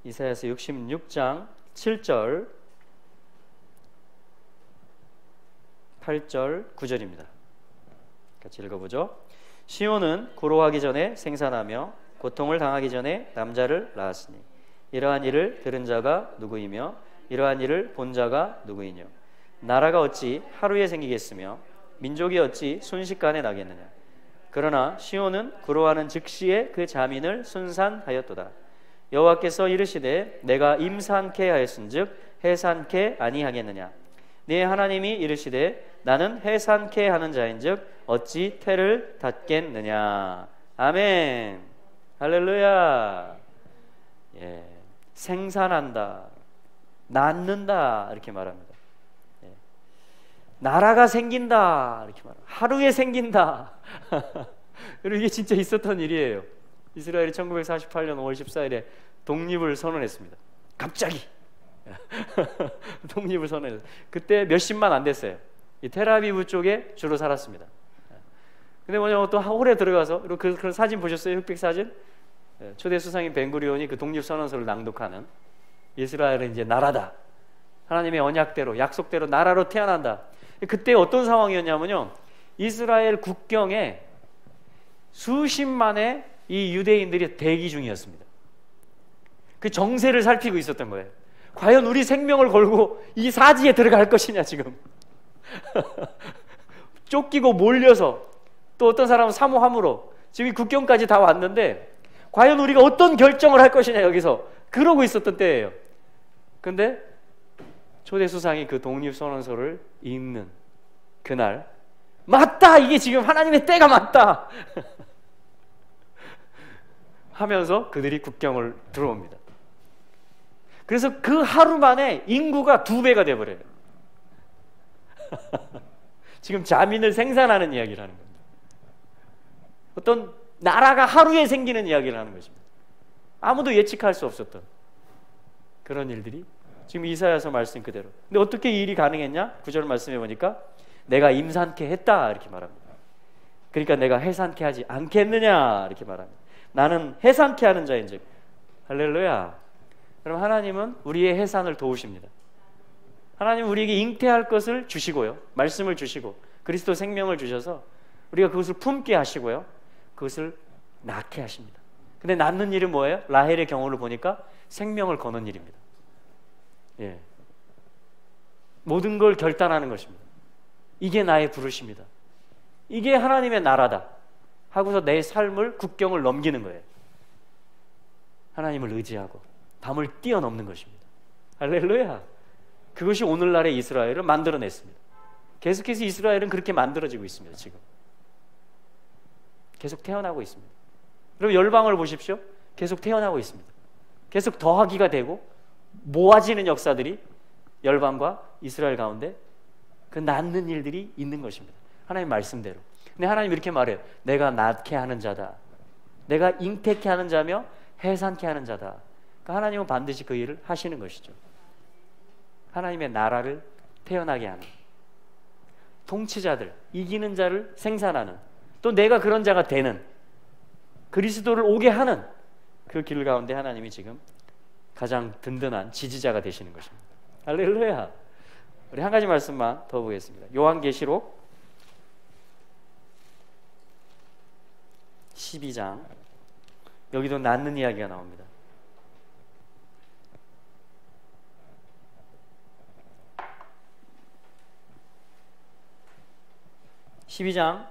이사야서 66장 7절 8절 9절입니다. 같이 읽어보죠. 시온은 고로하기 전에 생산하며 고통을 당하기 전에 남자를 낳았으니 이러한 일을 들은 자가 누구이며 이러한 일을 본 자가 누구이뇨. 나라가 어찌 하루에 생기겠으며 민족이 어찌 순식간에 나겠느냐. 그러나 시온은 고로하는 즉시에 그 자민을 순산하였도다. 여호와께서 이르시되 내가 임산케 하였은즉 해산케 아니하겠느냐. 네 하나님이 이르시되 나는 해산케 하는 자인즉 어찌 태를 닫겠느냐. 아멘. 할렐루야. 예, 생산한다, 낳는다 이렇게 말합니다. 예. 나라가 생긴다 이렇게 말합니다. 하루에 생긴다. 그리고 이게 진짜 있었던 일이에요. 이스라엘이 1948년 5월 14일에 독립을 선언했습니다. 갑자기 독립을 선언했어요. 그때 몇십만 안 됐어요. 이 텔아비브 쪽에 주로 살았습니다. 근데 뭐냐면 또 홀에 들어가서 그런 사진 보셨어요? 흑백 사진? 초대 수상인 벤구리온이 그 독립선언서를 낭독하는, 이스라엘은 이제 나라다, 하나님의 언약대로 약속대로 나라로 태어난다. 그때 어떤 상황이었냐면요, 이스라엘 국경에 수십만의 이 유대인들이 대기 중이었습니다. 그 정세를 살피고 있었던 거예요. 과연 우리 생명을 걸고 이 사지에 들어갈 것이냐 지금. 쫓기고 몰려서, 또 어떤 사람은 사모함으로 지금 이 국경까지 다 왔는데 과연 우리가 어떤 결정을 할 것이냐 여기서 그러고 있었던 때예요. 근데 초대 수상이 그 독립선언서를 읽는 그날, 맞다, 이게 지금 하나님의 때가 맞다 하면서 그들이 국경을 들어옵니다. 그래서 그 하루 만에 인구가 2배가 돼버려요. 지금 자민을 생산하는 이야기를 하는 겁니다. 어떤 나라가 하루에 생기는 이야기를 하는 것입니다. 아무도 예측할 수 없었던 그런 일들이 지금 이사야서 말씀 그대로. 근데 어떻게 이 일이 가능했냐? 9절 말씀해 보니까 내가 임산케 했다 이렇게 말합니다. 그러니까 내가 해산케 하지 않겠느냐 이렇게 말합니다. 나는 해산케 하는 자인즉. 할렐루야. 그럼 하나님은 우리의 해산을 도우십니다. 하나님은 우리에게 잉태할 것을 주시고요, 말씀을 주시고 그리스도 생명을 주셔서 우리가 그것을 품게 하시고요, 그것을 낳게 하십니다. 근데 낳는 일은 뭐예요? 라헬의 경우를 보니까 생명을 거는 일입니다. 예. 모든 걸 결단하는 것입니다. 이게 나의 부르심이다, 이게 하나님의 나라다 하고서 내 삶을, 국경을 넘기는 거예요. 하나님을 의지하고 담을 뛰어넘는 것입니다. 할렐루야. 그것이 오늘날의 이스라엘을 만들어냈습니다. 계속해서 이스라엘은 그렇게 만들어지고 있습니다. 지금 계속 태어나고 있습니다. 그럼 열방을 보십시오. 계속 태어나고 있습니다. 계속 더하기가 되고 모아지는 역사들이 열방과 이스라엘 가운데 그 낳는 일들이 있는 것입니다. 하나님 말씀대로. 근데 하나님 이렇게 말해요. 내가 낳게 하는 자다, 내가 잉태케 하는 자며 해산케 하는 자다. 그러니까 하나님은 반드시 그 일을 하시는 것이죠. 하나님의 나라를 태어나게 하는, 통치자들, 이기는 자를 생산하는, 또 내가 그런 자가 되는, 그리스도를 오게 하는 그 길 가운데 하나님이 지금 가장 든든한 지지자가 되시는 것입니다. 할렐루야. 우리 한 가지 말씀만 더 보겠습니다. 요한계시록 12장, 여기도 낳는 이야기가 나옵니다. 12장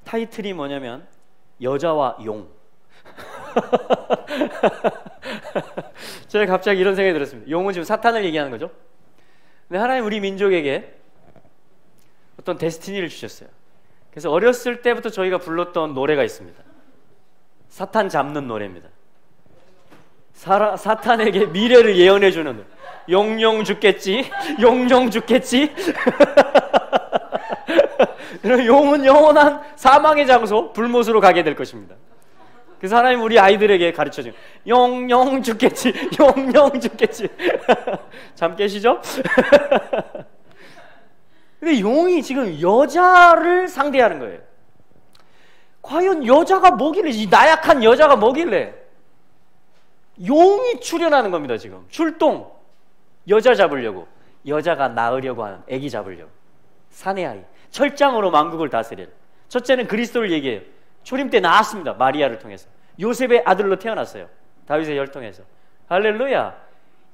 타이틀이 뭐냐면 여자와 용. 제가 갑자기 이런 생각이 들었습니다. 용은 지금 사탄을 얘기하는 거죠. 근데 하나님 우리 민족에게 어떤 데스티니를 주셨어요. 그래서 어렸을 때부터 저희가 불렀던 노래가 있습니다. 사탄 잡는 노래입니다. 사탄에게 미래를 예언해주는 노래. 용용 죽겠지, 용용 죽겠지. 용은 영원한 사망의 장소, 불못으로 가게 될 것입니다. 그래서 하나님 우리 아이들에게 가르쳐줘요. 용용 죽겠지, 용용 죽겠지. 잠 깨시죠? 근데 용이 지금 여자를 상대하는 거예요. 과연 여자가 뭐길래, 이 나약한 여자가 뭐길래 용이 출현하는 겁니다. 지금 출동, 여자 잡으려고, 여자가 낳으려고 하는, 아기 잡으려고. 사내 아이, 철장으로 만국을 다스릴. 첫째는 그리스도를 얘기해요. 초림 때 나왔습니다. 마리아를 통해서. 요셉의 아들로 태어났어요. 다윗의 혈통에서. 할렐루야.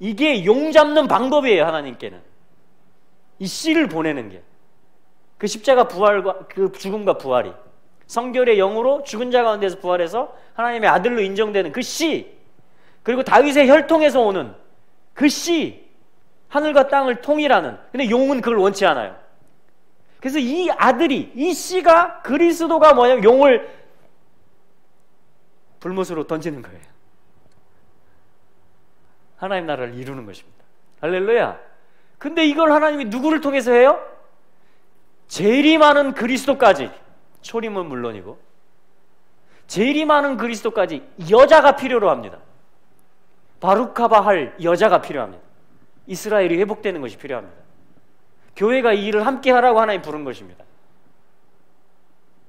이게 용 잡는 방법이에요. 하나님께는 이 씨를 보내는 게, 그 십자가 부활과 그 죽음과 부활이, 성결의 영으로 죽은 자 가운데서 부활해서 하나님의 아들로 인정되는 그 씨, 그리고 다윗의 혈통에서 오는 그 씨, 하늘과 땅을 통일하는. 근데 용은 그걸 원치 않아요. 그래서 이 아들이, 이 씨가, 그리스도가 뭐냐면 용을 불못으로 던지는 거예요. 하나님 나라를 이루는 것입니다. 할렐루야. 근데 이걸 하나님이 누구를 통해서 해요? 재림하는 그리스도까지, 초림은 물론이고 재림하는 그리스도까지 여자가 필요로 합니다. 바루카바 할 여자가 필요합니다. 이스라엘이 회복되는 것이 필요합니다. 교회가 이 일을 함께 하라고 하나님 부른 것입니다.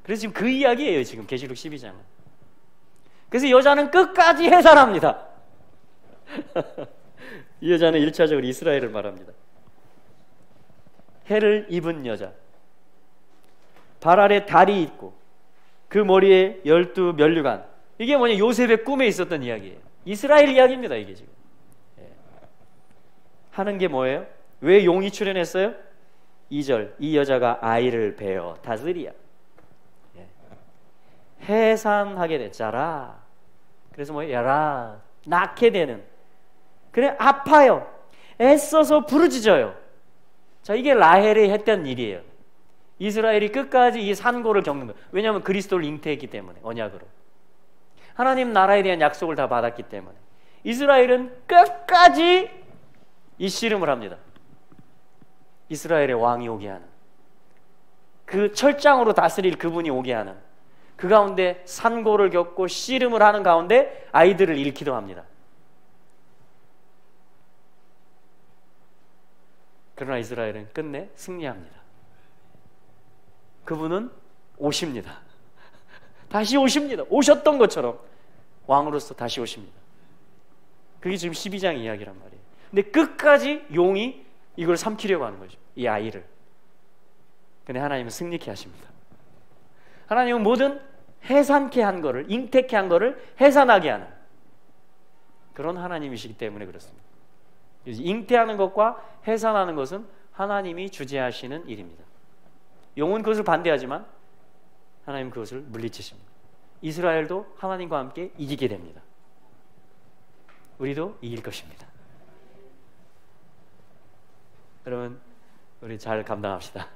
그래서 지금 그 이야기예요. 지금 계시록 12장은. 그래서 여자는 끝까지 해산합니다. 이 여자는 1차적으로 이스라엘을 말합니다. 해를 입은 여자, 발 아래 달이 있고 그 머리에 12 면류관. 이게 뭐냐? 요셉의 꿈에 있었던 이야기예요. 이스라엘 이야기입니다. 이게 지금 하는 게 뭐예요? 왜 용이 출현했어요? 2절, 이 여자가 아이를 베어 다스리야. 해산하게 됐자라. 그래서 뭐예요? 야라, 낳게 되는. 그래, 아파요. 애써서 부르짖어요. 자, 이게 라헬이 했던 일이에요. 이스라엘이 끝까지 이 산고를 겪는 거예요. 왜냐하면 그리스도를 잉태했기 때문에, 언약으로. 하나님 나라에 대한 약속을 다 받았기 때문에. 이스라엘은 끝까지 이 씨름을 합니다. 이스라엘의 왕이 오게 하는, 그 철장으로 다스릴 그분이 오게 하는, 그 가운데 산고를 겪고 씨름을 하는 가운데 아이들을 잃기도 합니다. 그러나 이스라엘은 끝내 승리합니다. 그분은 오십니다. 다시 오십니다. 오셨던 것처럼 왕으로서 다시 오십니다. 그게 지금 12장 이야기란 말이에요. 근데 끝까지 용이 이걸 삼키려고 하는 거죠. 이 아이를. 근데 하나님은 승리케 하십니다. 하나님은 모든 해산케 한 거를, 잉태케 한 거를 해산하게 하는 그런 하나님이시기 때문에 그렇습니다. 잉태하는 것과 해산하는 것은 하나님이 주재하시는 일입니다. 용은 그것을 반대하지만 하나님은 그것을 물리치십니다. 이스라엘도 하나님과 함께 이기게 됩니다. 우리도 이길 것입니다. 여러분, 우리 잘 감당합시다.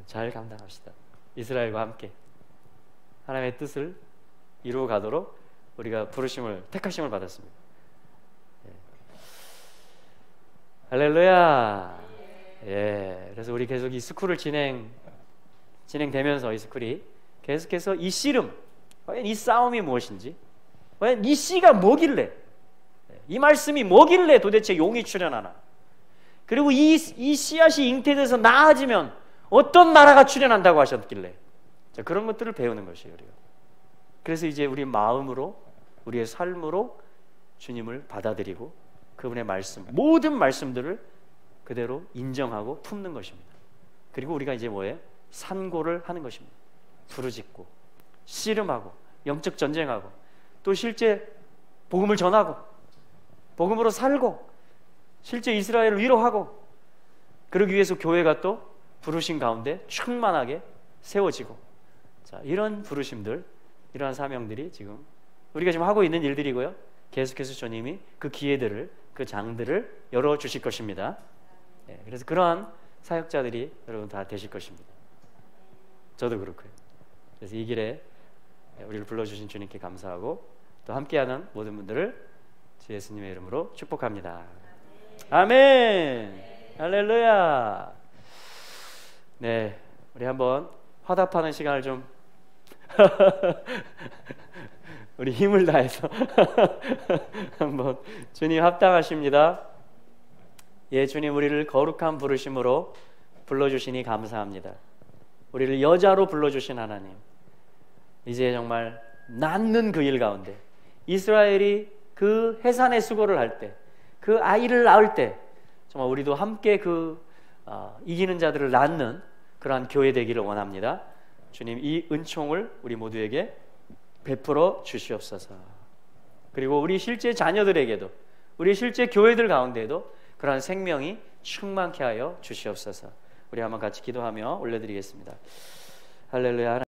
잘 감당합시다. 이스라엘과 함께 하나님의 뜻을 이루어 가도록 우리가 부르심을, 택하심을 받았습니다. 할렐루야. 예. 그래서 우리 계속 이 스쿨을 진행되면서 이 스쿨이 계속해서 이 씨름, 과연 이 싸움이 무엇인지, 과연 이 씨가 뭐길래, 이 말씀이 뭐길래 도대체 용이 출현하나, 그리고 이 씨앗이 잉태돼서 나아지면 어떤 나라가 출현한다고 하셨길래, 자, 그런 것들을 배우는 것이에요. 우리가. 그래서 이제 우리 마음으로, 우리의 삶으로 주님을 받아들이고 그분의 말씀, 모든 말씀들을 그대로 인정하고 품는 것입니다. 그리고 우리가 이제 뭐예요? 산고를 하는 것입니다. 부르짖고 씨름하고 영적 전쟁하고 또 실제 복음을 전하고 복음으로 살고 실제 이스라엘을 위로하고, 그러기 위해서 교회가 또 부르심 가운데 충만하게 세워지고, 자, 이런 부르심들, 이러한 사명들이 지금 우리가 지금 하고 있는 일들이고요. 계속해서 주님이 그 기회들을, 그 장들을 열어주실 것입니다. 예, 그래서 그러한 사역자들이 여러분 다 되실 것입니다. 저도 그렇고요. 그래서 이 길에 우리를 불러주신 주님께 감사하고 또 함께하는 모든 분들을 주 예수님의 이름으로 축복합니다. 아멘. 할렐루야. 네, 우리 한번 화답하는 시간을 좀 우리 힘을 다해서 한번. 주님 합당하십니다. 예, 주님, 우리를 거룩한 부르심으로 불러주시니 감사합니다. 우리를 여자로 불러주신 하나님, 이제 정말 낳는 그 일 가운데 이스라엘이 그 해산의 수고를 할 때, 그 아이를 낳을 때 정말 우리도 함께 이기는 자들을 낳는 그러한 교회 되기를 원합니다. 주님, 이 은총을 우리 모두에게 베풀어 주시옵소서. 그리고 우리 실제 자녀들에게도, 우리 실제 교회들 가운데에도 그러한 생명이 충만케 하여 주시옵소서. 우리 한번 같이 기도하며 올려드리겠습니다. 할렐루야.